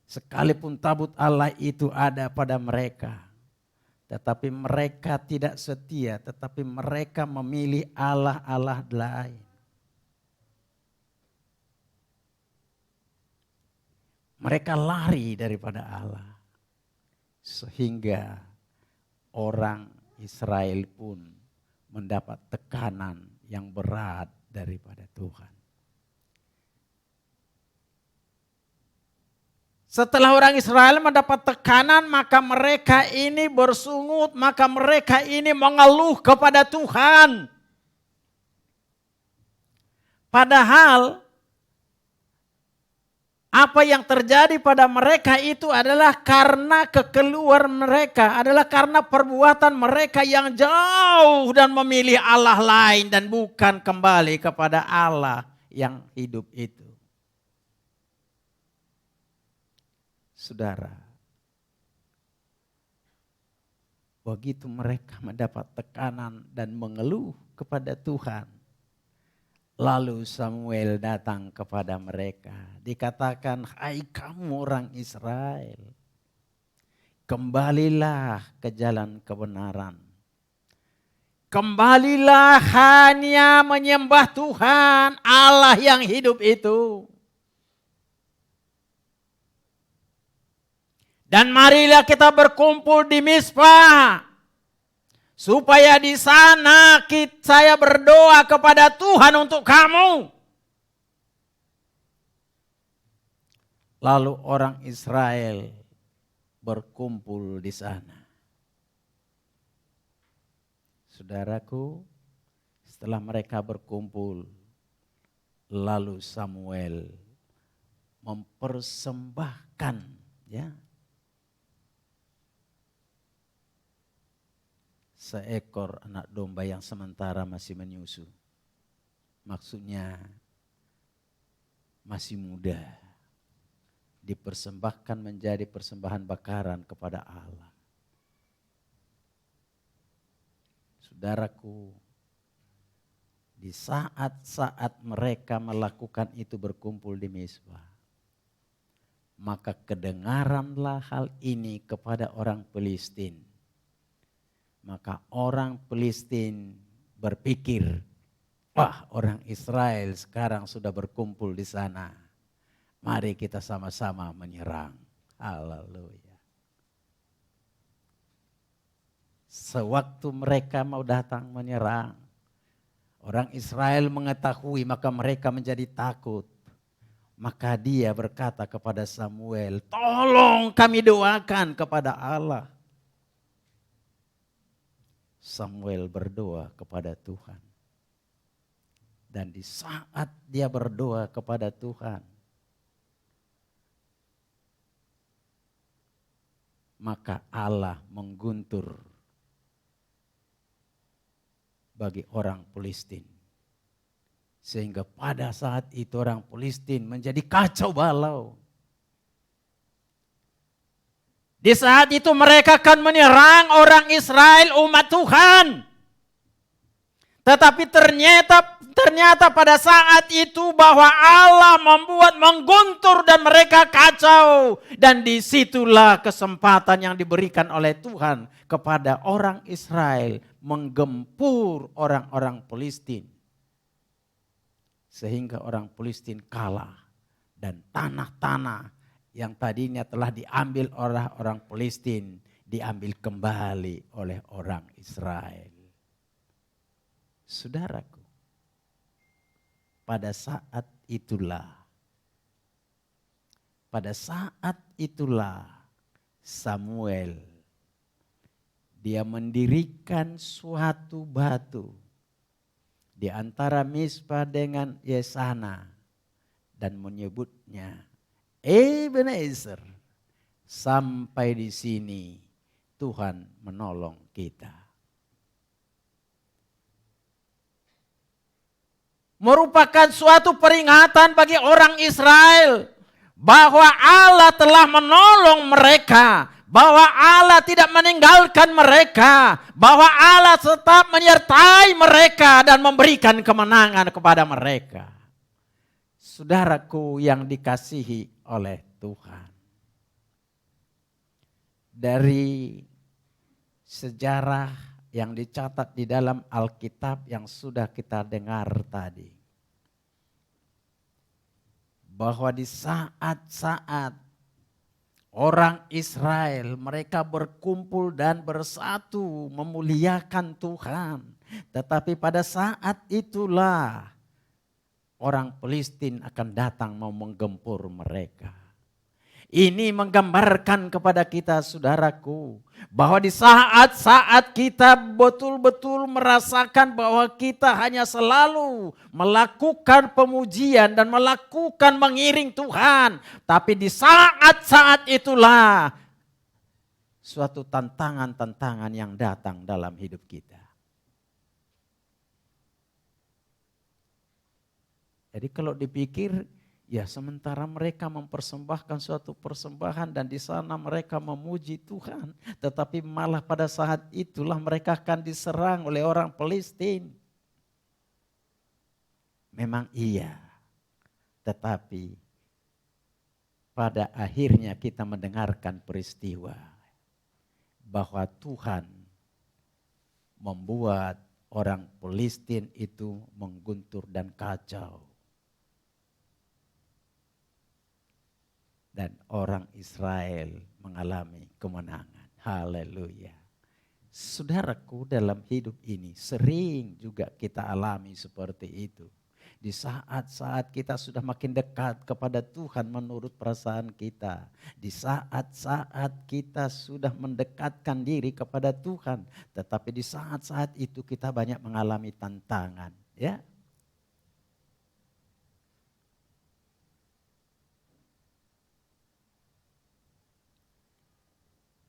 Sekalipun tabut Allah itu ada pada mereka, tetapi mereka tidak setia, tetapi mereka memilih Allah-Allah lain. Mereka lari daripada Allah. Sehingga orang Israel pun mendapat tekanan yang berat daripada Tuhan. Setelah orang Israel mendapat tekanan, maka mereka ini bersungut, maka mereka ini mengeluh kepada Tuhan. Padahal apa yang terjadi pada mereka itu adalah karena kekeluaran mereka, adalah karena perbuatan mereka yang jauh dan memilih Allah lain dan bukan kembali kepada Allah yang hidup itu. Saudara, begitu mereka mendapat tekanan dan mengeluh kepada Tuhan, lalu Samuel datang kepada mereka. Dikatakan, hai kamu orang Israel, kembalilah ke jalan kebenaran. Kembalilah hanya menyembah Tuhan Allah yang hidup itu. Dan marilah kita berkumpul di Mizpah, supaya di sana saya berdoa kepada Tuhan untuk kamu. Lalu orang Israel berkumpul di sana. Saudaraku, setelah mereka berkumpul, lalu Samuel mempersembahkan, ya, seekor anak domba yang sementara masih menyusu. Maksudnya masih muda. Dipersembahkan menjadi persembahan bakaran kepada Allah. Saudaraku, di saat-saat mereka melakukan itu berkumpul di Mizpah, maka kedengaranlah hal ini kepada orang Filistin. Maka orang Filistin berpikir, wah, orang Israel sekarang sudah berkumpul di sana. Mari kita sama-sama menyerang. Haleluya. Sewaktu mereka mau datang menyerang, orang Israel mengetahui, maka mereka menjadi takut. Maka dia berkata kepada Samuel, tolong kami doakan kepada Allah. Samuel berdoa kepada Tuhan. Dan di saat dia berdoa kepada Tuhan, maka Allah mengguntur bagi orang Filistin. Sehingga pada saat itu orang Filistin menjadi kacau balau. Di saat itu mereka akan menyerang orang Israel, umat Tuhan. Tetapi ternyata pada saat itu bahwa Allah membuat mengguntur dan mereka kacau. Dan disitulah kesempatan yang diberikan oleh Tuhan kepada orang Israel menggempur orang-orang Filistin. Sehingga orang Filistin kalah dan tanah-tanah yang tadinya telah diambil oleh orang Filistin diambil kembali oleh orang Israel. Saudaraku, pada saat itulah Samuel dia mendirikan suatu batu di antara Mizpah dengan Yesana dan menyebutnya Ebenezer. Sampai di sini Tuhan menolong kita. Merupakan suatu peringatan bagi orang Israel bahwa Allah telah menolong mereka, bahwa Allah tidak meninggalkan mereka, bahwa Allah tetap menyertai mereka dan memberikan kemenangan kepada mereka. Saudaraku yang dikasihi oleh Tuhan, dari sejarah yang dicatat di dalam Alkitab yang sudah kita dengar tadi, bahwa di saat-saat orang Israel mereka berkumpul dan bersatu memuliakan Tuhan, tetapi pada saat itulah orang Filistin akan datang mau menggempur mereka. Ini menggambarkan kepada kita, saudaraku, bahwa di saat-saat kita betul-betul merasakan bahwa kita hanya selalu melakukan pemujian dan melakukan mengiring Tuhan. Tapi di saat-saat itulah suatu tantangan-tantangan yang datang dalam hidup kita. Jadi kalau dipikir, ya sementara mereka mempersembahkan suatu persembahan dan di sana mereka memuji Tuhan. Tetapi malah pada saat itulah mereka akan diserang oleh orang Filistin. Memang iya, tetapi pada akhirnya kita mendengarkan peristiwa bahwa Tuhan membuat orang Palestina itu mengguntur dan kacau. Dan orang Israel mengalami kemenangan. Haleluya. Saudaraku, dalam hidup ini sering juga kita alami seperti itu. Di saat-saat kita sudah makin dekat kepada Tuhan menurut perasaan kita. Di saat-saat kita sudah mendekatkan diri kepada Tuhan. Tetapi di saat-saat itu kita banyak mengalami tantangan. Ya.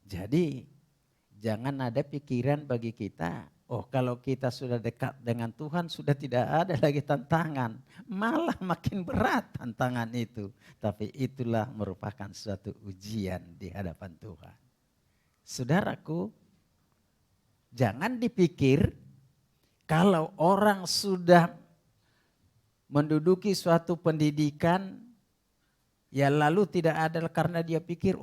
Jadi jangan ada pikiran bagi kita, oh kalau kita sudah dekat dengan Tuhan sudah tidak ada lagi tantangan. Malah makin berat tantangan itu. Tapi itulah merupakan suatu ujian di hadapan Tuhan. Saudaraku, jangan dipikir kalau orang sudah menduduki suatu pendidikan, ya lalu tidak ada karena dia pikir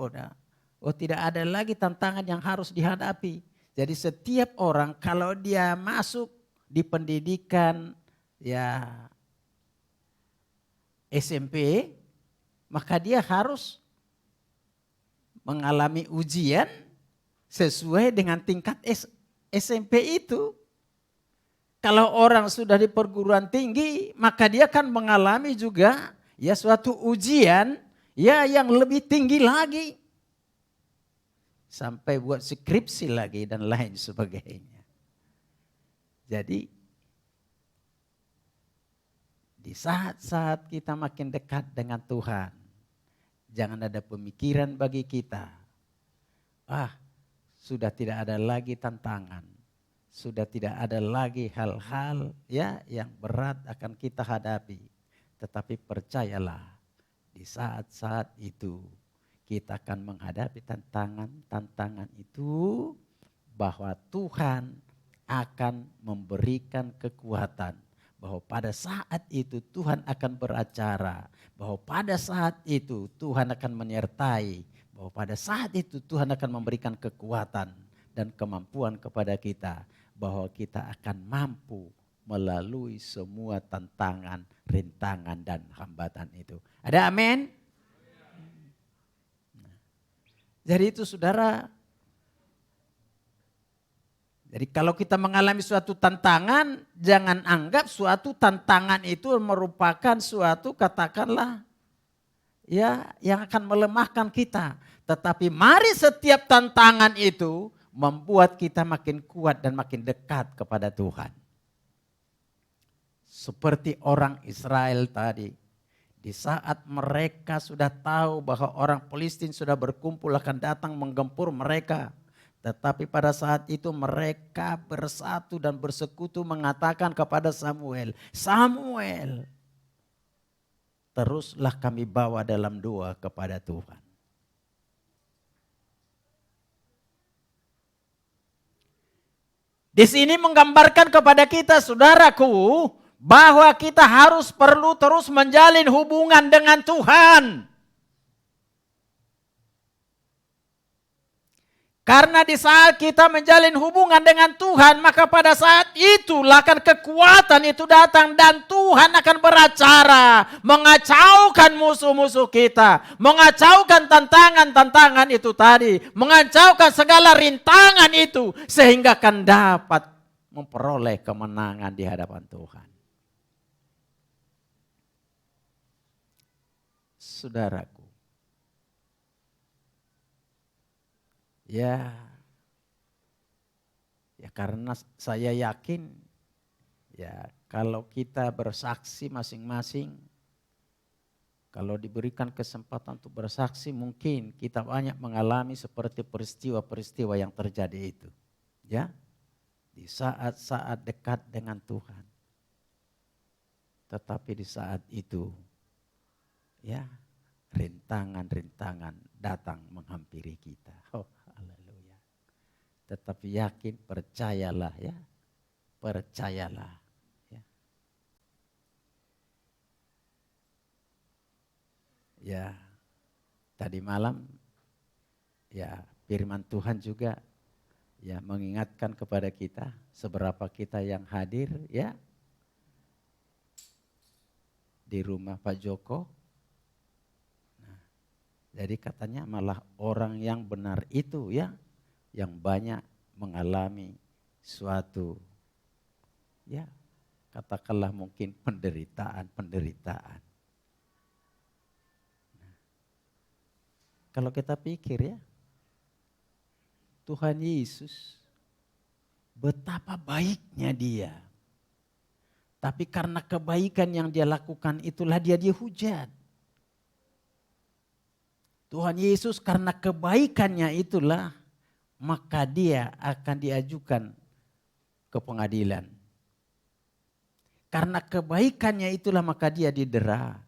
tidak ada lagi tantangan yang harus dihadapi. Jadi setiap orang kalau dia masuk di pendidikan ya SMP, maka dia harus mengalami ujian sesuai dengan tingkat SMP itu. Kalau orang sudah di perguruan tinggi, maka dia akan mengalami juga ya suatu ujian ya yang lebih tinggi lagi. Sampai buat skripsi lagi dan lain sebagainya. Jadi di saat-saat kita makin dekat dengan Tuhan, jangan ada pemikiran bagi kita, sudah tidak ada lagi tantangan, sudah tidak ada lagi hal-hal ya yang berat akan kita hadapi. Tetapi percayalah, di saat-saat itu kita akan menghadapi tantangan itu, bahwa Tuhan akan memberikan kekuatan. Bahwa pada saat itu Tuhan akan beracara. Bahwa pada saat itu Tuhan akan menyertai. Bahwa pada saat itu Tuhan akan memberikan kekuatan dan kemampuan kepada kita. Bahwa kita akan mampu melalui semua tantangan, rintangan dan hambatan itu. Ada amin? Jadi itu saudara, jadi kalau kita mengalami suatu tantangan, jangan anggap suatu tantangan itu merupakan suatu katakanlah ya yang akan melemahkan kita. Tetapi mari setiap tantangan itu membuat kita makin kuat dan makin dekat kepada Tuhan. Seperti orang Israel tadi. Di saat mereka sudah tahu bahwa orang Palestina sudah berkumpul akan datang menggempur mereka. Tetapi pada saat itu mereka bersatu dan bersekutu mengatakan kepada Samuel, Samuel, teruslah kami bawa dalam doa kepada Tuhan. Di sini menggambarkan kepada kita saudaraku, bahwa kita perlu terus menjalin hubungan dengan Tuhan. Karena di saat kita menjalin hubungan dengan Tuhan, maka pada saat itulah akan kekuatan itu datang dan Tuhan akan beracara, mengacaukan musuh-musuh kita, mengacaukan tantangan-tantangan itu tadi, mengacaukan segala rintangan itu sehingga akan dapat memperoleh kemenangan di hadapan Tuhan. Saudaraku, ya karena saya yakin ya kalau kita bersaksi masing-masing, kalau diberikan kesempatan untuk bersaksi mungkin kita banyak mengalami seperti peristiwa-peristiwa yang terjadi itu. Ya, di saat-saat dekat dengan Tuhan. Tetapi di saat itu ya rintangan-rintangan datang menghampiri kita. Oh, haleluya. Tetapi yakin, percayalah ya. Percayalah. Ya. Ya, tadi malam ya firman Tuhan juga ya mengingatkan kepada kita seberapa kita yang hadir ya di rumah Pak Joko. Nah, jadi katanya malah orang yang benar itu ya yang banyak mengalami suatu ya katakanlah mungkin penderitaan. Nah, kalau kita pikir ya Tuhan Yesus betapa baiknya dia. Tapi karena kebaikan yang dia lakukan itulah dia dihujat. Tuhan Yesus karena kebaikannya itulah maka dia akan diajukan ke pengadilan. Karena kebaikannya itulah maka dia didera.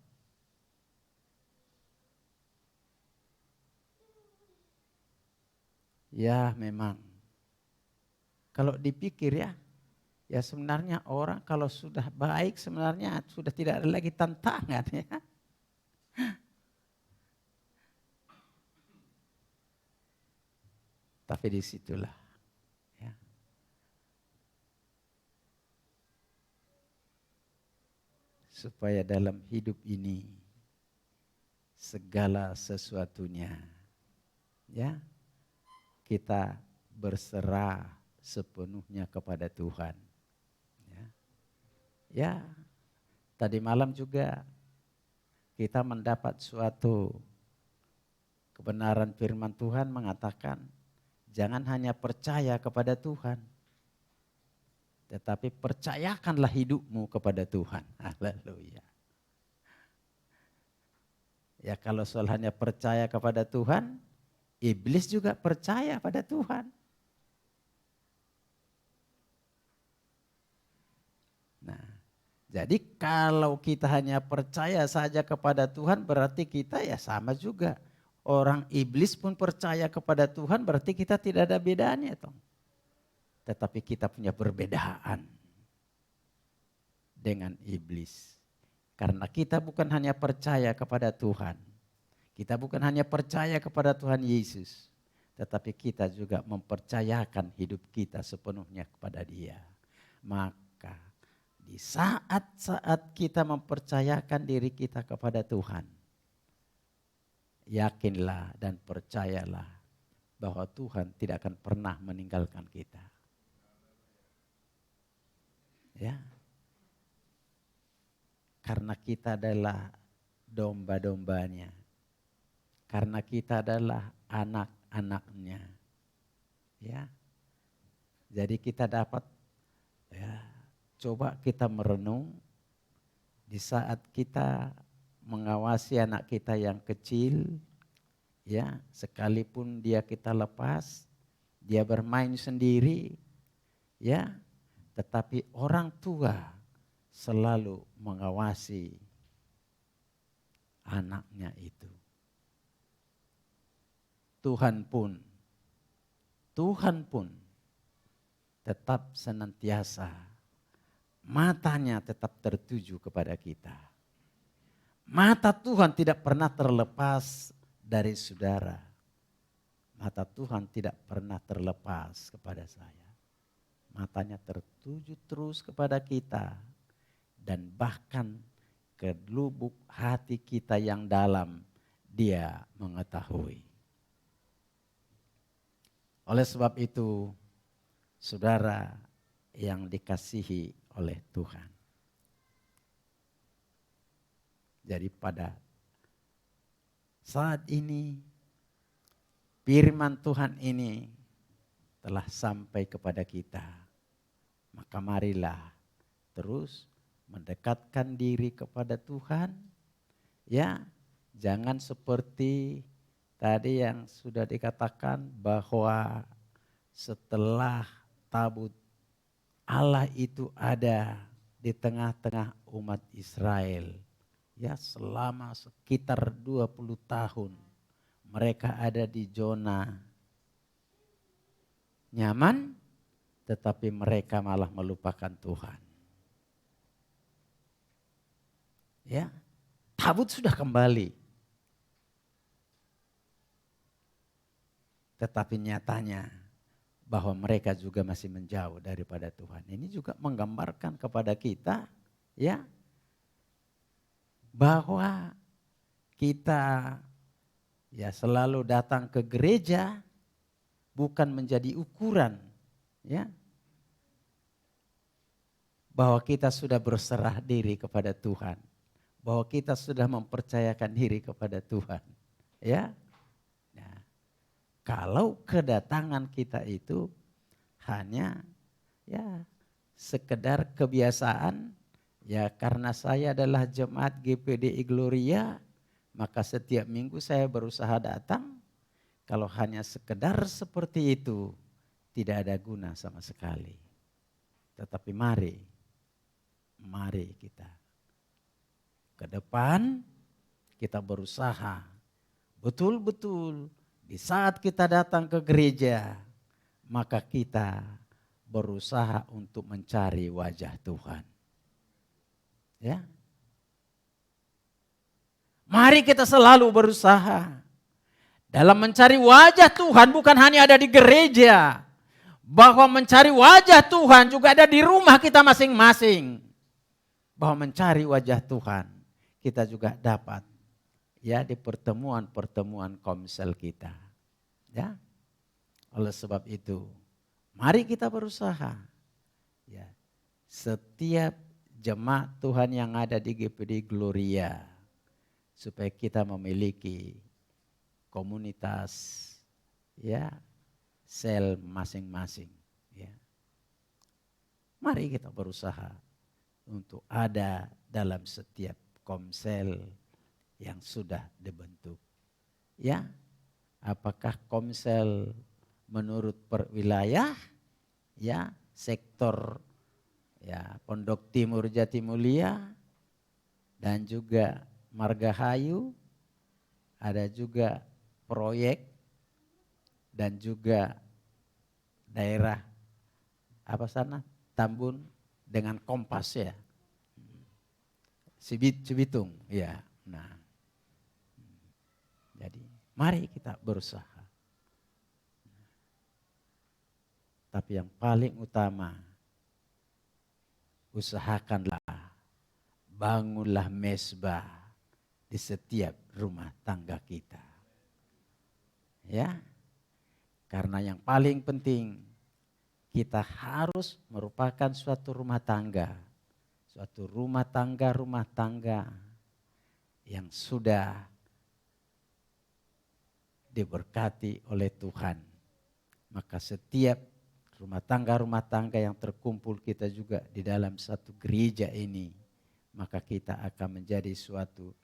Ya memang. Kalau dipikir ya sebenarnya orang kalau sudah baik sebenarnya sudah tidak ada lagi tantangan ya. Tapi disitulah ya. Supaya dalam hidup ini segala sesuatunya ya kita berserah sepenuhnya kepada Tuhan. Ya, tadi malam juga kita mendapat suatu kebenaran firman Tuhan mengatakan jangan hanya percaya kepada Tuhan, tetapi percayakanlah hidupmu kepada Tuhan. Haleluya. Ya kalau soal hanya percaya kepada Tuhan, iblis juga percaya pada Tuhan. Nah, jadi kalau kita hanya percaya saja kepada Tuhan berarti kita ya sama juga. Orang iblis pun percaya kepada Tuhan berarti kita tidak ada bedanya toh. Tetapi kita punya perbedaan dengan iblis. Karena kita bukan hanya percaya kepada Tuhan. Kita bukan hanya percaya kepada Tuhan Yesus. Tetapi kita juga mempercayakan hidup kita sepenuhnya kepada Dia. Maka di saat-saat kita mempercayakan diri kita kepada Tuhan, yakinlah dan percayalah bahwa Tuhan tidak akan pernah meninggalkan kita. Ya. Karena kita adalah domba-dombanya. Karena kita adalah anak-anaknya. Ya. Jadi kita dapat ya coba kita merenung di saat kita mengawasi anak kita yang kecil, ya sekalipun dia kita lepas, dia bermain sendiri, ya, tetapi orang tua selalu mengawasi anaknya itu. Tuhan pun tetap senantiasa matanya tetap tertuju kepada kita. Mata Tuhan tidak pernah terlepas dari saudara. Mata Tuhan tidak pernah terlepas kepada saya. Matanya tertuju terus kepada kita. Dan bahkan ke lubuk hati kita yang dalam Dia mengetahui. Oleh sebab itu, saudara yang dikasihi oleh Tuhan. Jadi pada saat ini firman Tuhan ini telah sampai kepada kita. Maka marilah terus mendekatkan diri kepada Tuhan. Ya, jangan seperti tadi yang sudah dikatakan bahwa setelah tabut Allah itu ada di tengah-tengah umat Israel. Ya selama sekitar 20 tahun mereka ada di zona nyaman tetapi mereka malah melupakan Tuhan. Ya, tabut sudah kembali. Tetapi nyatanya bahwa mereka juga masih menjauh daripada Tuhan. Ini juga menggambarkan kepada kita ya bahwa kita ya selalu datang ke gereja bukan menjadi ukuran ya bahwa kita sudah berserah diri kepada Tuhan, bahwa kita sudah mempercayakan diri kepada Tuhan ya. Nah, kalau kedatangan kita itu hanya ya sekedar kebiasaan, ya karena saya adalah jemaat GPDI Gloria, maka setiap minggu saya berusaha datang. Kalau hanya sekedar seperti itu, tidak ada guna sama sekali. Tetapi mari kita ke depan, kita berusaha betul-betul di saat kita datang ke gereja, maka kita berusaha untuk mencari wajah Tuhan. Ya. Mari kita selalu berusaha dalam mencari wajah Tuhan, bukan hanya ada di gereja, bahwa mencari wajah Tuhan juga ada di rumah kita masing-masing. Bahwa mencari wajah Tuhan kita juga dapat ya di pertemuan-pertemuan komsel kita. Ya. Oleh sebab itu, mari kita berusaha. Ya. Setiap jemaat Tuhan yang ada di GPD Gloria, supaya kita memiliki komunitas ya sel masing-masing ya. Mari kita berusaha untuk ada dalam setiap komsel yang sudah dibentuk ya. Apakah komsel menurut perwilayah ya, sektor ya Pondok Timur Jatimulia dan juga Margahayu, ada juga proyek dan juga daerah apa sana Tambun dengan Kompas ya, Cibitung ya. Nah, jadi mari kita berusaha. Tapi yang paling utama, usahakanlah, bangunlah mezbah di setiap rumah tangga kita. Ya, karena yang paling penting kita harus merupakan suatu rumah tangga yang sudah diberkati oleh Tuhan. Maka setiap rumah tangga yang terkumpul kita juga di dalam satu gereja ini, maka kita akan menjadi suatu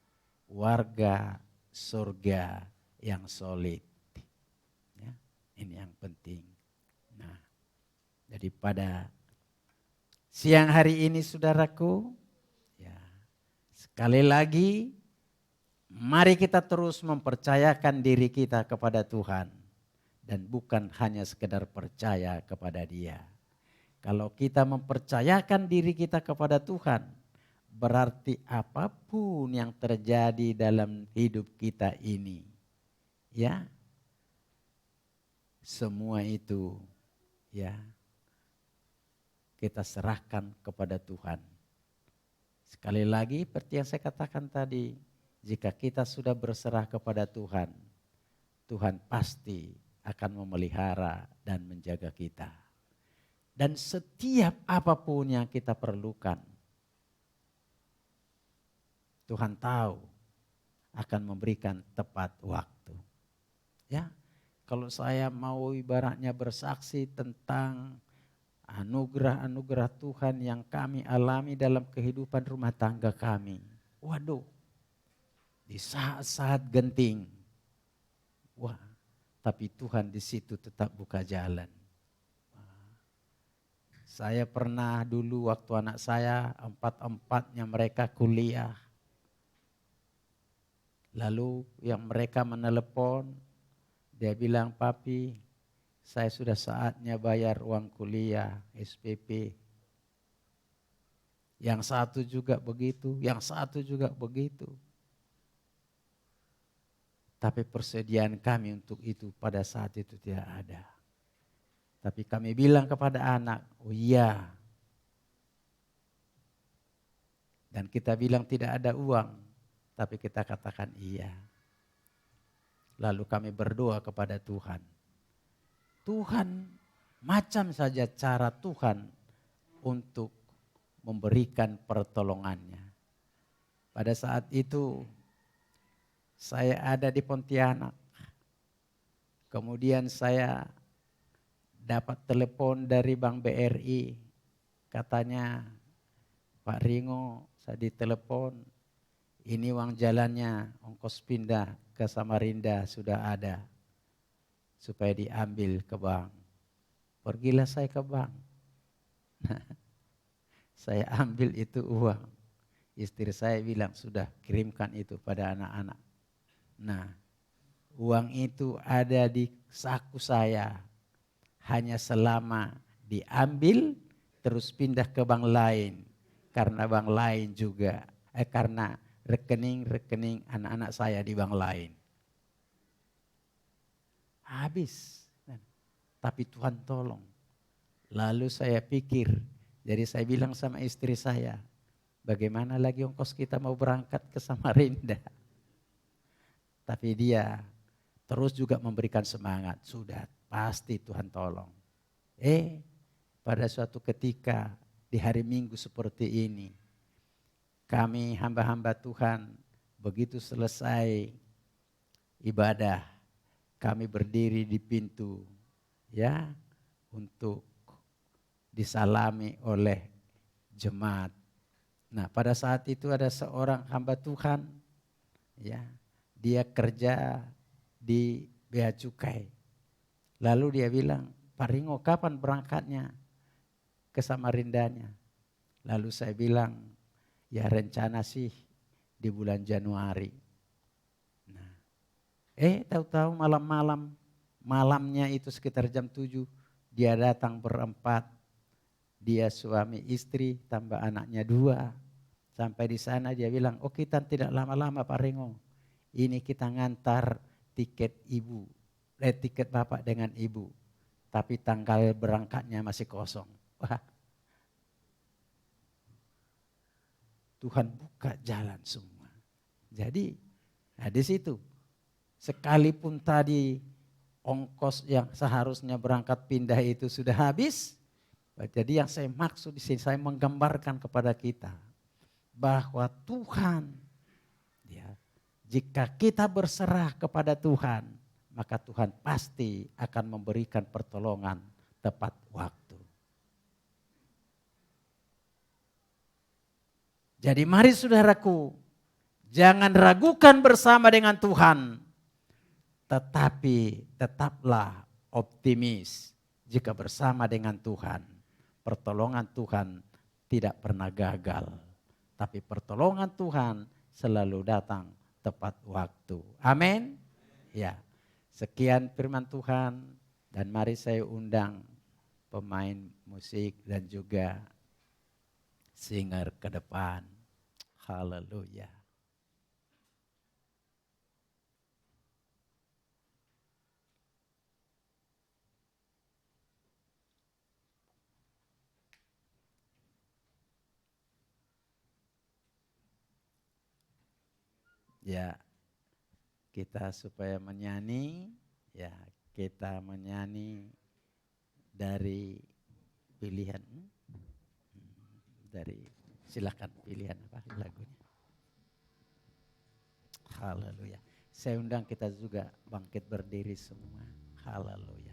warga surga yang solid. Ya, ini yang penting. Nah, jadi pada siang hari ini saudaraku, ya, sekali lagi mari kita terus mempercayakan diri kita kepada Tuhan dan bukan hanya sekedar percaya kepada Dia. Kalau kita mempercayakan diri kita kepada Tuhan, berarti apapun yang terjadi dalam hidup kita ini, ya, semua itu, ya, kita serahkan kepada Tuhan. Sekali lagi, seperti yang saya katakan tadi, jika kita sudah berserah kepada Tuhan, Tuhan pasti akan memelihara dan menjaga kita. Dan setiap apapun yang kita perlukan, Tuhan tahu akan memberikan tepat waktu. Ya, kalau saya mau ibaratnya bersaksi tentang anugerah-anugerah Tuhan yang kami alami dalam kehidupan rumah tangga kami. Waduh, di saat-saat genting, wah, tapi Tuhan di situ tetap buka jalan. Saya pernah dulu waktu anak saya empat-empatnya mereka kuliah. Lalu yang mereka menelepon, dia bilang, "Papi, saya sudah saatnya bayar uang kuliah SPP." Yang satu juga begitu, yang satu juga begitu. Tapi persediaan kami untuk itu pada saat itu tidak ada. Tapi kami bilang kepada anak, oh iya. Dan kita bilang tidak ada uang, tapi kita katakan iya. Lalu kami berdoa kepada Tuhan. Tuhan, macam saja cara Tuhan untuk memberikan pertolongannya. Pada saat itu saya ada di Pontianak. Kemudian saya dapat telepon dari Bank BRI. Katanya, Pak Ringo, saya ditelepon. Ini uang jalannya, ongkos pindah ke Samarinda sudah ada. Supaya diambil ke bank. Pergilah saya ke bank. Saya ambil itu uang. Istri saya bilang, sudah kirimkan itu pada anak-anak. Nah, uang itu ada di saku saya. Hanya selama diambil terus pindah ke bank lain. Karena bank lain juga, karena rekening-rekening anak-anak saya di bank lain. Habis. Tapi Tuhan tolong. Lalu saya pikir, jadi saya bilang sama istri saya, bagaimana lagi ongkos kita mau berangkat ke Samarinda. Tapi dia terus juga memberikan semangat, sudah pasti Tuhan tolong. Pada suatu ketika di hari Minggu seperti ini, kami hamba-hamba Tuhan begitu selesai ibadah, kami berdiri di pintu ya untuk disalami oleh jemaat. Nah, pada saat itu ada seorang hamba Tuhan ya, dia kerja di Bea Cukai. Lalu dia bilang, Pak Ringo kapan berangkatnya ke Samarindanya? Lalu saya bilang, ya rencana sih di bulan Januari. Nah, tahu-tahu malamnya itu sekitar jam 7 dia datang berempat. Dia suami istri tambah anaknya 2. Sampai di sana dia bilang, oh kita tidak lama-lama Pak Ringo. Ini kita ngantar tiket tiket bapak dengan ibu. Tapi tanggal berangkatnya masih kosong. Wah. Tuhan buka jalan semua. Jadi di situ sekalipun tadi ongkos yang seharusnya berangkat pindah itu sudah habis. Jadi yang saya maksud di sini saya menggambarkan kepada kita bahwa Tuhan ya, jika kita berserah kepada Tuhan, maka Tuhan pasti akan memberikan pertolongan tepat waktu. Jadi mari saudaraku, jangan ragukan bersama dengan Tuhan, tetapi tetaplah optimis jika bersama dengan Tuhan. Pertolongan Tuhan tidak pernah gagal, tapi pertolongan Tuhan selalu datang tepat waktu. Amin. Ya, sekian firman Tuhan dan mari saya undang pemain musik dan juga singer ke depan. Haleluya. Ya, kita supaya menyanyi, ya kita menyanyi dari pilihan, dari silakan pilihan apa lagunya. Haleluya. Saya undang kita juga bangkit berdiri semua. Haleluya.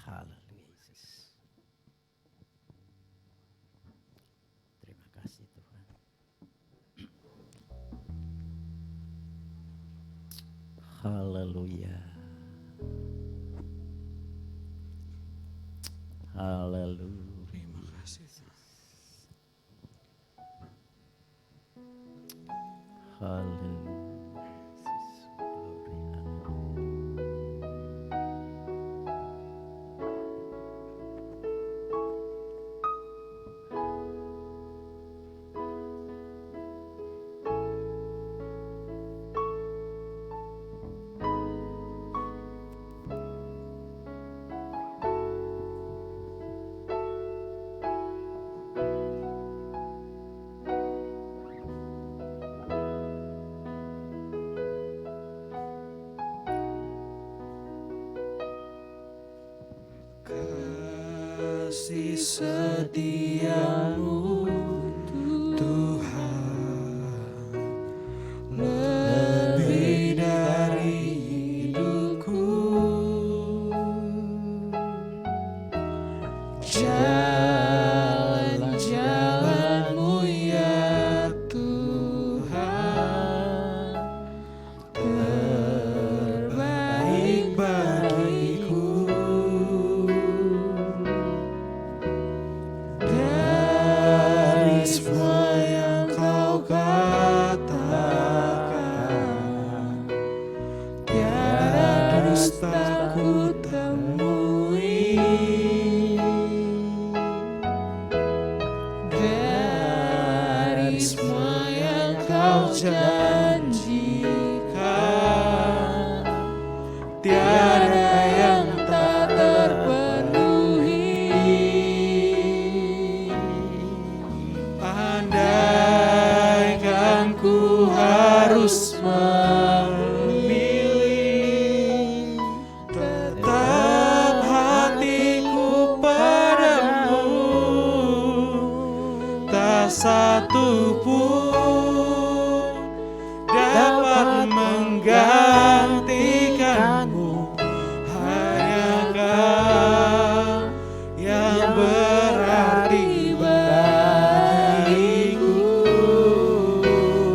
Haleluya Yesus. Terima kasih Tuhan. Haleluya. Haleluya. Terima kasih Tuhan. Haleluya. setiamu Tuhan, lebih dari hidupku. Jalan-jalan-Mu ya Tuhan, terbaik bagiku. Dari semua yang Kau katakan, tiada dusta ku temui. Dari semua yang Kau janjikan, tiada yang tak terpenuhi. Andaikan ku harus memilih, tetap hatiku padamu, tak satu pun dapat menggantikanmu. Hanya Kau yang berarti bagiku,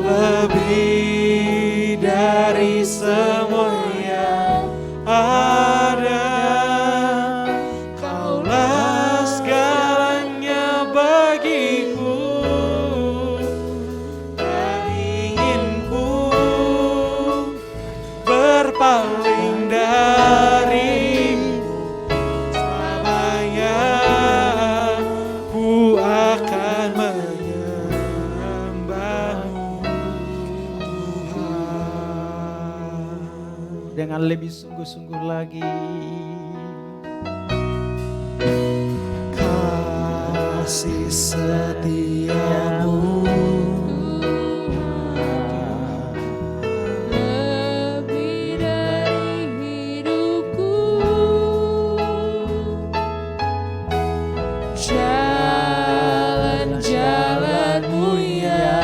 lebih dari semua yang ada. Kaulah segalanya bagiku, tak ingin ku berpaling darimu. Selamanya ku akan menyembahmu Tuhan. Dengan lebih sungguh-sungguh lagi. Kasih setiamu lebih dari hidupku. Jalan-jalan-Mu ya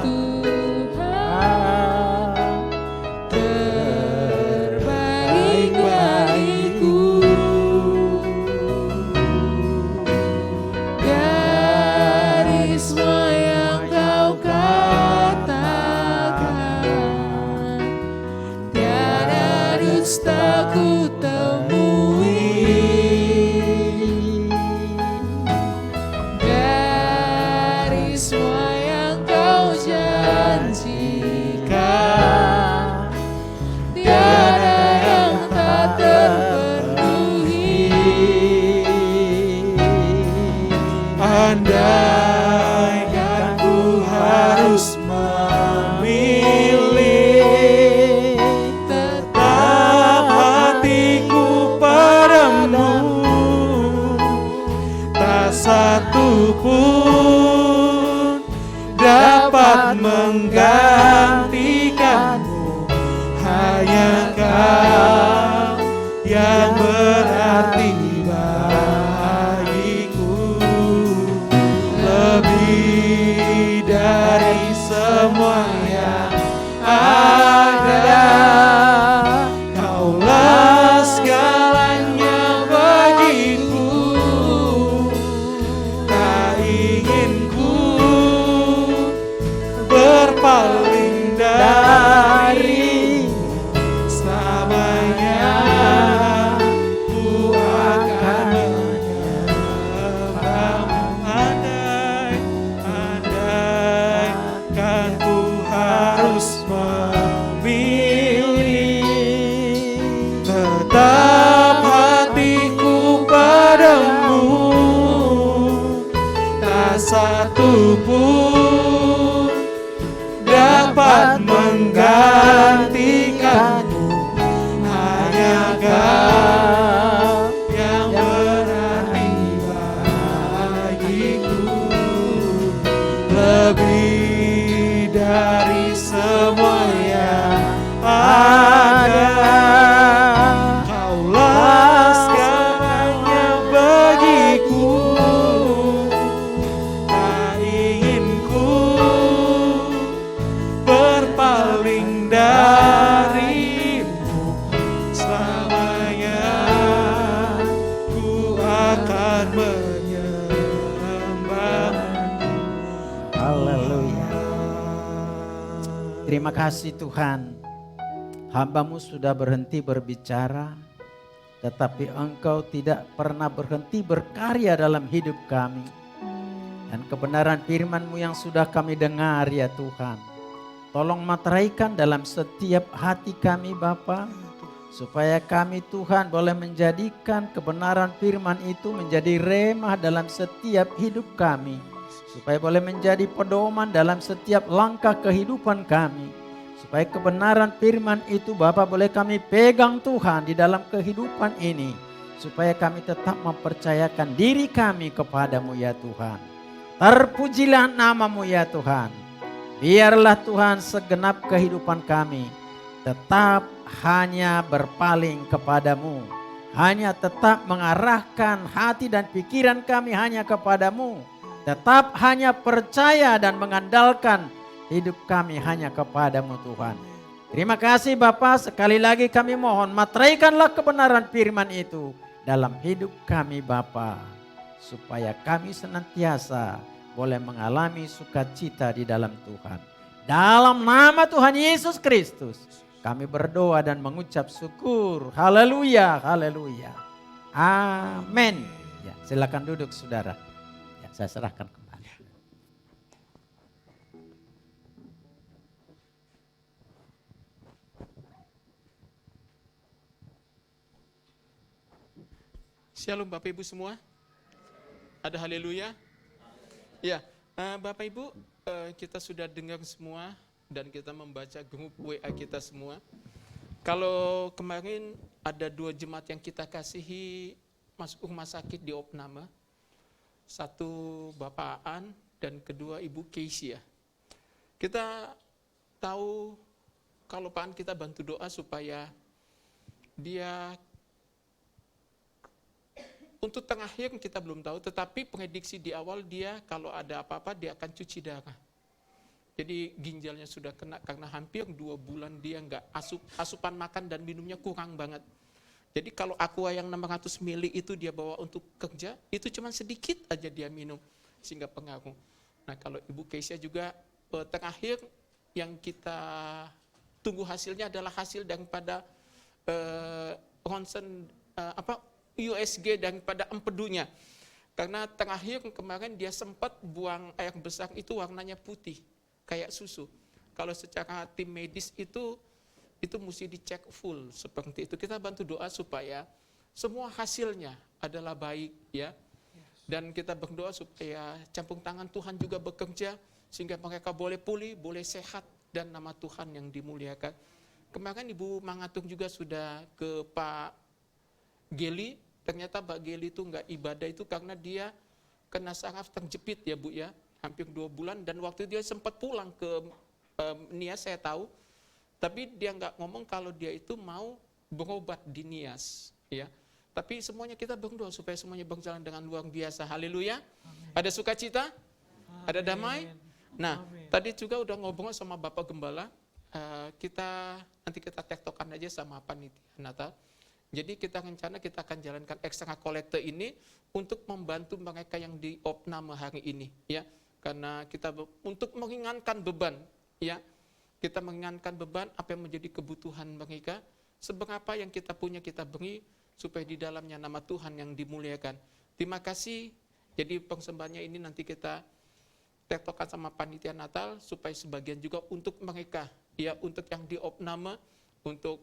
Tuhan, terbaik bagiku. Dari semua yang Kau katakan, tiada dusta ku temui. Dari semua yang Kau janjikan, tiada yang tak terpenuhi. Andaikan ku harus memilih, tetap hatiku padamu, tak satu pun dapat menggantikanmu. Hanya Kau yang berarti bagiku, lebih dari semua yang ada. Kaulah segalanya bagiku, tak ingin ku berpaling darimu. Selamanya ku akan menyembahmu. Andaikan ku harus memilih, tetap hatiku padamu, tak satu pun dapat menggantikanmu. Hanya Kau yang berarti bagiku, lebih dari semua Terima kasih Tuhan, hamba-Mu sudah berhenti berbicara, tetapi Engkau tidak pernah berhenti berkarya dalam hidup kami. Dan kebenaran firman-Mu yang sudah kami dengar ya Tuhan, tolong materaikan dalam setiap hati kami Bapa, supaya kami Tuhan boleh menjadikan kebenaran firman itu menjadi remah dalam setiap hidup kami. Supaya boleh menjadi pedoman dalam setiap langkah kehidupan kami. Supaya kebenaran firman itu Bapa boleh kami pegang Tuhan di dalam kehidupan ini. Supaya kami tetap mempercayakan diri kami kepadamu ya Tuhan. Terpujilah namamu ya Tuhan. Biarlah Tuhan segenap kehidupan kami tetap hanya berpaling kepadamu. Hanya tetap mengarahkan hati dan pikiran kami hanya kepadamu. Tetap hanya percaya dan mengandalkan hidup kami hanya kepadamu Tuhan. Terima kasih Bapa, sekali lagi kami mohon materaikanlah kebenaran firman itu dalam hidup kami Bapa. Supaya kami senantiasa boleh mengalami sukacita di dalam Tuhan. Dalam nama Tuhan Yesus Kristus kami berdoa dan mengucap syukur. Haleluya, haleluya. Amin. Ya, silakan duduk saudara. Saya serahkan kembali. Shalom Bapak Ibu semua. Ada haleluya. Ya, Bapak Ibu, kita sudah dengar semua dan kita membaca grup WA kita semua. Kalau kemarin ada 2 jemaat yang kita kasihi masuk rumah sakit di opname. Satu Bapak Aan dan kedua Ibu Keisha. Kita tahu kalau Pak Aan kita bantu doa supaya dia untuk terakhir kita belum tahu, tetapi prediksi di awal dia kalau ada apa-apa dia akan cuci darah. Jadi ginjalnya sudah kena karena hampir 2 bulan dia nggak asupan makan dan minumnya kurang banget. Jadi kalau aqua yang 600 ml itu dia bawa untuk kerja, itu cuma sedikit aja dia minum sehingga pengaruh. Nah kalau Ibu Keisha juga terakhir yang kita tunggu hasilnya adalah hasil daripada ronsen USG daripada empedunya. Karena terakhir kemarin dia sempat buang air besar itu warnanya putih kayak susu. Kalau secara tim medis itu mesti dicek full seperti itu. Kita bantu doa supaya semua hasilnya adalah baik ya. Dan kita berdoa supaya campur tangan Tuhan juga bekerja sehingga mereka boleh pulih, boleh sehat dan nama Tuhan yang dimuliakan. Kemarin Ibu Mangatung juga sudah ke Pak Geli. Ternyata Pak Geli itu enggak ibadah itu karena dia kena saraf terjepit ya Bu ya. Hampir 2 bulan dan waktu dia sempat pulang ke Nias saya tahu. Tapi dia nggak ngomong kalau dia itu mau berobat di Nias, ya. Tapi semuanya kita berdoa supaya semuanya berjalan dengan luar biasa. Haleluya. Ada sukacita, ada damai. Nah, tadi juga udah ngobrol sama Bapak Gembala. Nanti kita tektokan aja sama panitia Natal. Jadi kita rencana kita akan jalankan ekstra kolekte ini untuk membantu mereka yang di opname hari ini, ya. Karena kita untuk meringankan beban, ya. Kita mengingatkan beban apa yang menjadi kebutuhan mereka, seberapa yang kita punya kita beri, supaya di dalamnya nama Tuhan yang dimuliakan. Terima kasih, jadi persembahannya ini nanti kita tektokan sama panitia Natal, supaya sebagian juga untuk mereka, ya untuk yang di opname, untuk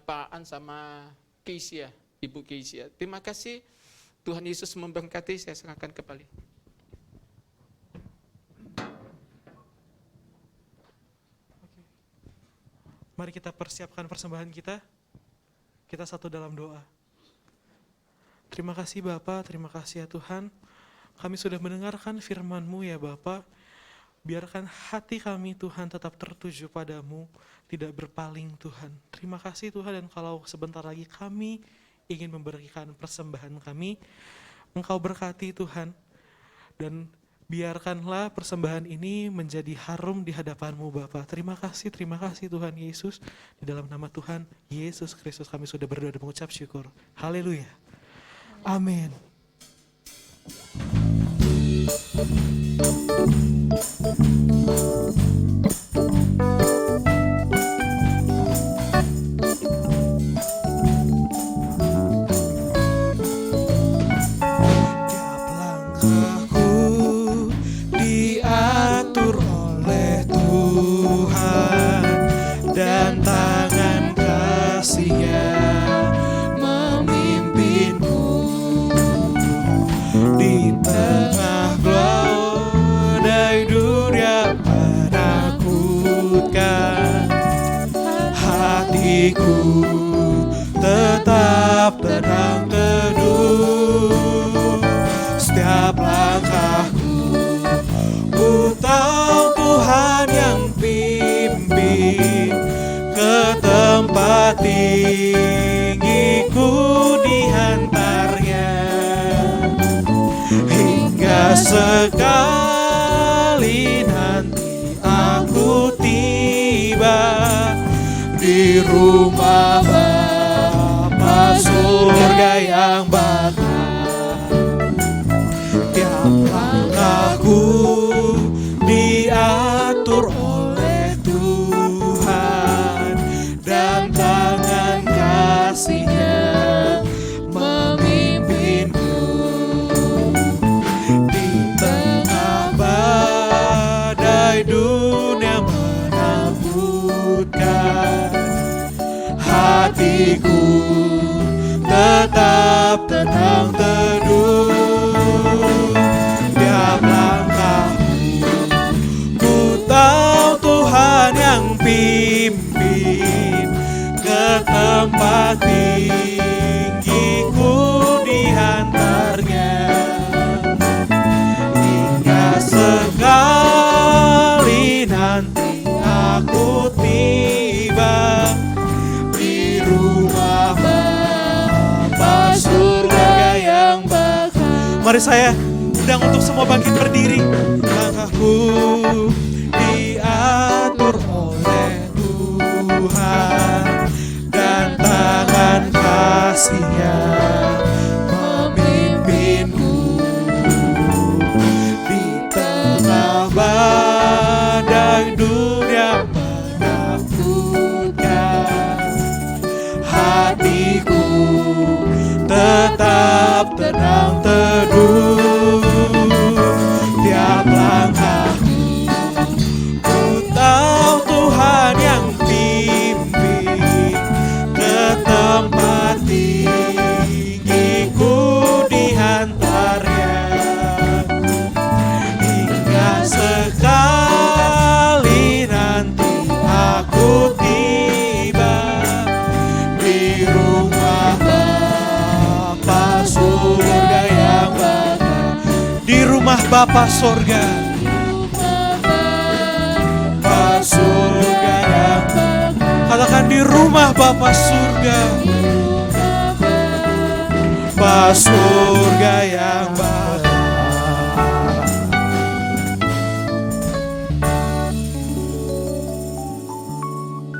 Pak An sama Keisha, Ibu Keisha. Terima kasih, Tuhan Yesus memberkati, saya serahkan kembali. Mari kita persiapkan persembahan kita. Kita satu dalam doa. Terima kasih Bapa, terima kasih ya Tuhan. Kami sudah mendengarkan firman-Mu ya Bapa. Biarkan hati kami Tuhan tetap tertuju padamu, tidak berpaling Tuhan. Terima kasih Tuhan, dan kalau sebentar lagi kami ingin memberikan persembahan kami, Engkau berkati Tuhan. Dan biarkanlah persembahan ini menjadi harum di hadapan-Mu Bapa. Terima kasih Tuhan Yesus. Di dalam nama Tuhan Yesus Kristus kami sudah berdoa dan mengucap syukur. Haleluya. Amin. hatiku tetap tenang teduh. Setiap langkahku ku tahu Tuhan yang pimpin ke tempat tinggiku dihantarnya. Hingga sekali nanti aku tiba di rumah Bapa surga yang bakal. Tiap langkahku diatur oleh Tuhan, dan tangan kasih-Nya memimpinku. Di tengah badai dunia menakutkan, hatiku tetap tenang teduh. Tiap langkahku ku tahu Tuhan yang pimpin ke tempat tinggiku dihantarnya. Hingga sekali nanti aku tiba di rumah Bapa surga yang bakal. Mari saya undang untuk semua bangkit berdiri. Langkahku diatur oleh Tuhan, dan tangan kasih-Nya memimpinku. Di tengah badai dunia menakutkan, hatiku tetap tenang teduh. Tiap langkahku ku tahu Tuhan yang pimpin ke tempat tinggiku dihantarnya. Hingga sekali nanti aku tiba di rumah Bapa surga yang bakal. Di rumah Bapa surga, Bapa surga yang bakal. Katakan di rumah Bapa surga, Bapa surga yang bakal.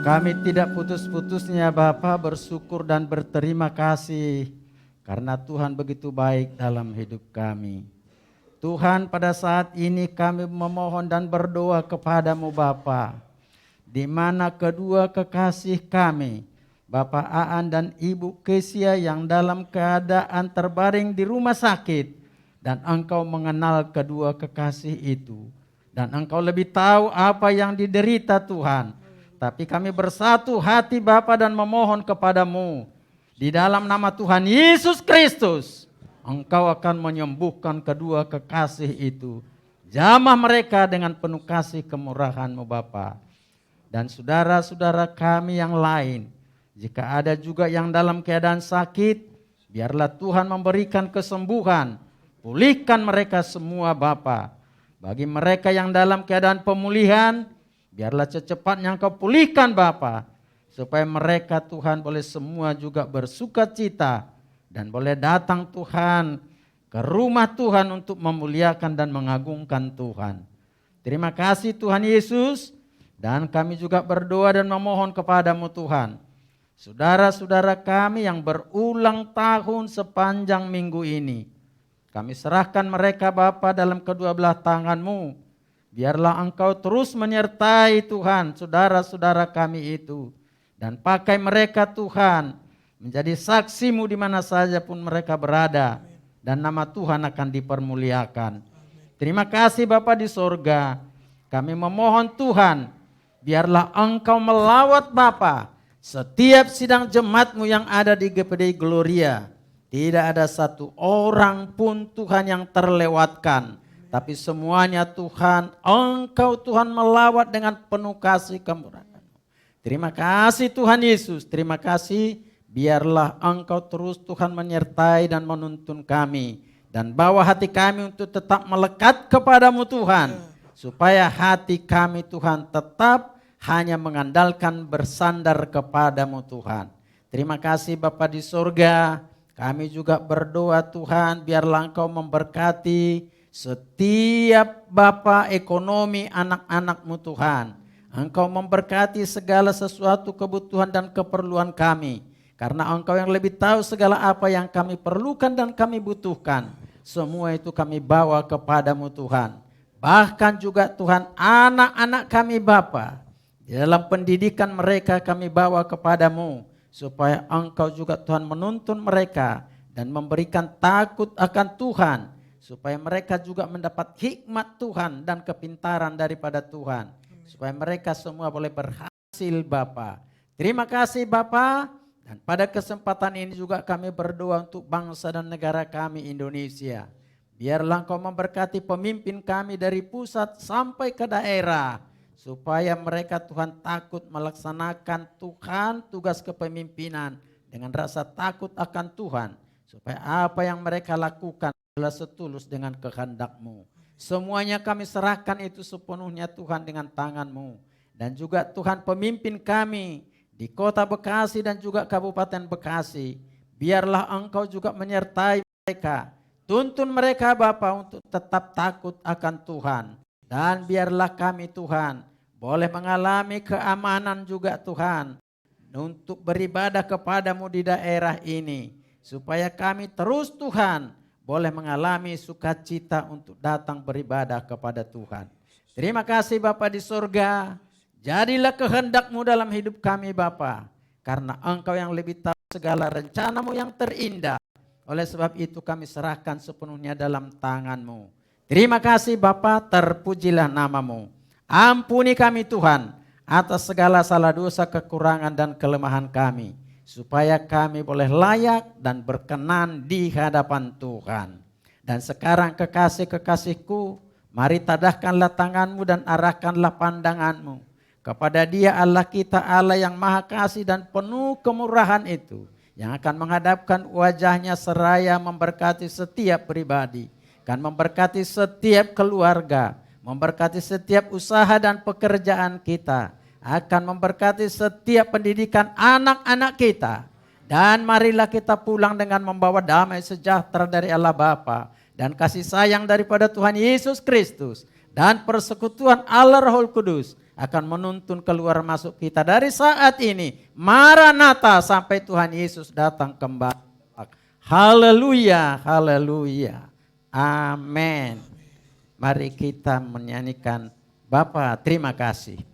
Kami tidak putus-putusnya Bapa bersyukur dan berterima kasih karena Tuhan begitu baik dalam hidup kami. Tuhan, pada saat ini kami memohon dan berdoa kepadamu Bapa, di mana kedua kekasih kami, Bapak Aan dan Ibu Kesia yang dalam keadaan terbaring di rumah sakit, dan Engkau mengenal kedua kekasih itu, dan Engkau lebih tahu apa yang diderita Tuhan. Tapi kami bersatu hati Bapa dan memohon kepadamu, di dalam nama Tuhan Yesus Kristus, Engkau akan menyembuhkan kedua kekasih itu. Jamah mereka dengan penuh kasih kemurahan-Mu Bapa. Dan saudara-saudara kami yang lain, jika ada juga yang dalam keadaan sakit, biarlah Tuhan memberikan kesembuhan. Pulihkan mereka semua Bapa. Bagi mereka yang dalam keadaan pemulihan, biarlah secepatnya Engkau pulihkan Bapa, supaya mereka Tuhan boleh semua juga bersuka cita dan boleh datang Tuhan ke rumah Tuhan untuk memuliakan dan mengagungkan Tuhan. Terima kasih Tuhan Yesus, dan kami juga berdoa dan memohon kepadamu Tuhan. Saudara-saudara kami yang berulang tahun sepanjang minggu ini, kami serahkan mereka Bapa dalam kedua belah tangan-Mu. Biarlah Engkau terus menyertai Tuhan saudara-saudara kami itu. Dan pakai mereka Tuhan menjadi saksi-Mu di mana saja pun mereka berada. Dan nama Tuhan akan dipermuliakan. Terima kasih Bapa di sorga. Kami memohon Tuhan, biarlah Engkau melawat Bapa setiap sidang jemaat-Mu yang ada di GPDI Gloria. Tidak ada satu orang pun Tuhan yang terlewatkan. Tapi semuanya Tuhan, Engkau Tuhan melawat dengan penuh kasih kemurahan. Terima kasih Tuhan Yesus, terima kasih. Biarlah Engkau terus Tuhan menyertai dan menuntun kami. Dan bawa hati kami untuk tetap melekat kepadamu Tuhan. Supaya hati kami Tuhan tetap hanya mengandalkan bersandar kepadamu Tuhan. Terima kasih Bapa di surga. Kami juga berdoa Tuhan biarlah Engkau memberkati setiap Bapa ekonomi anak-anak-Mu Tuhan. Engkau memberkati segala sesuatu kebutuhan dan keperluan kami. Karena Engkau yang lebih tahu segala apa yang kami perlukan dan kami butuhkan. Semua itu kami bawa kepadamu Tuhan. Bahkan juga Tuhan anak-anak kami Bapa. Di dalam pendidikan mereka kami bawa kepadamu. Supaya Engkau juga Tuhan menuntun mereka. Dan memberikan takut akan Tuhan. Supaya mereka juga mendapat hikmat Tuhan dan kepintaran daripada Tuhan. Supaya mereka semua boleh berhasil Bapa. Terima kasih Bapa. Dan pada kesempatan ini juga kami berdoa untuk bangsa dan negara kami Indonesia. Biarlah Engkau memberkati pemimpin kami dari pusat sampai ke daerah. Supaya mereka Tuhan takut melaksanakan Tuhan tugas kepemimpinan. Dengan rasa takut akan Tuhan. Supaya apa yang mereka lakukan adalah setulus dengan kehendak-Mu. Semuanya kami serahkan itu sepenuhnya Tuhan dengan tangan-Mu. Dan juga Tuhan pemimpin kami di kota Bekasi dan juga Kabupaten Bekasi. Biarlah Engkau juga menyertai mereka. Tuntun mereka Bapa untuk tetap takut akan Tuhan. Dan biarlah kami Tuhan boleh mengalami keamanan juga Tuhan. Untuk beribadah kepadamu di daerah ini. Supaya kami terus Tuhan boleh mengalami sukacita untuk datang beribadah kepada Tuhan. Terima kasih Bapa di surga. Jadilah kehendak-Mu dalam hidup kami Bapa. Karena Engkau yang lebih tahu segala rencana-Mu yang terindah. Oleh sebab itu kami serahkan sepenuhnya dalam tangan-Mu. Terima kasih Bapa, terpujilah nama-Mu. Ampuni kami Tuhan atas segala salah dosa, kekurangan dan kelemahan kami. Supaya kami boleh layak dan berkenan di hadapan Tuhan. Dan sekarang kekasih-kekasihku, mari tadahkanlah tangan-Mu dan arahkanlah pandangan-Mu kepada Dia Allah kita, Allah yang maha kasih dan penuh kemurahan itu. Yang akan menghadapkan wajahnya seraya memberkati setiap pribadi. Akan memberkati setiap keluarga. Memberkati setiap usaha dan pekerjaan kita. Akan memberkati setiap pendidikan anak-anak kita. Dan marilah kita pulang dengan membawa damai sejahtera dari Allah Bapa. Dan kasih sayang daripada Tuhan Yesus Kristus. Dan persekutuan Allah Roh Kudus akan menuntun keluar masuk kita dari saat ini. Maranatha sampai Tuhan Yesus datang kembali. Haleluya, haleluya. Amin. Mari kita menyanyikan Bapa terima kasih.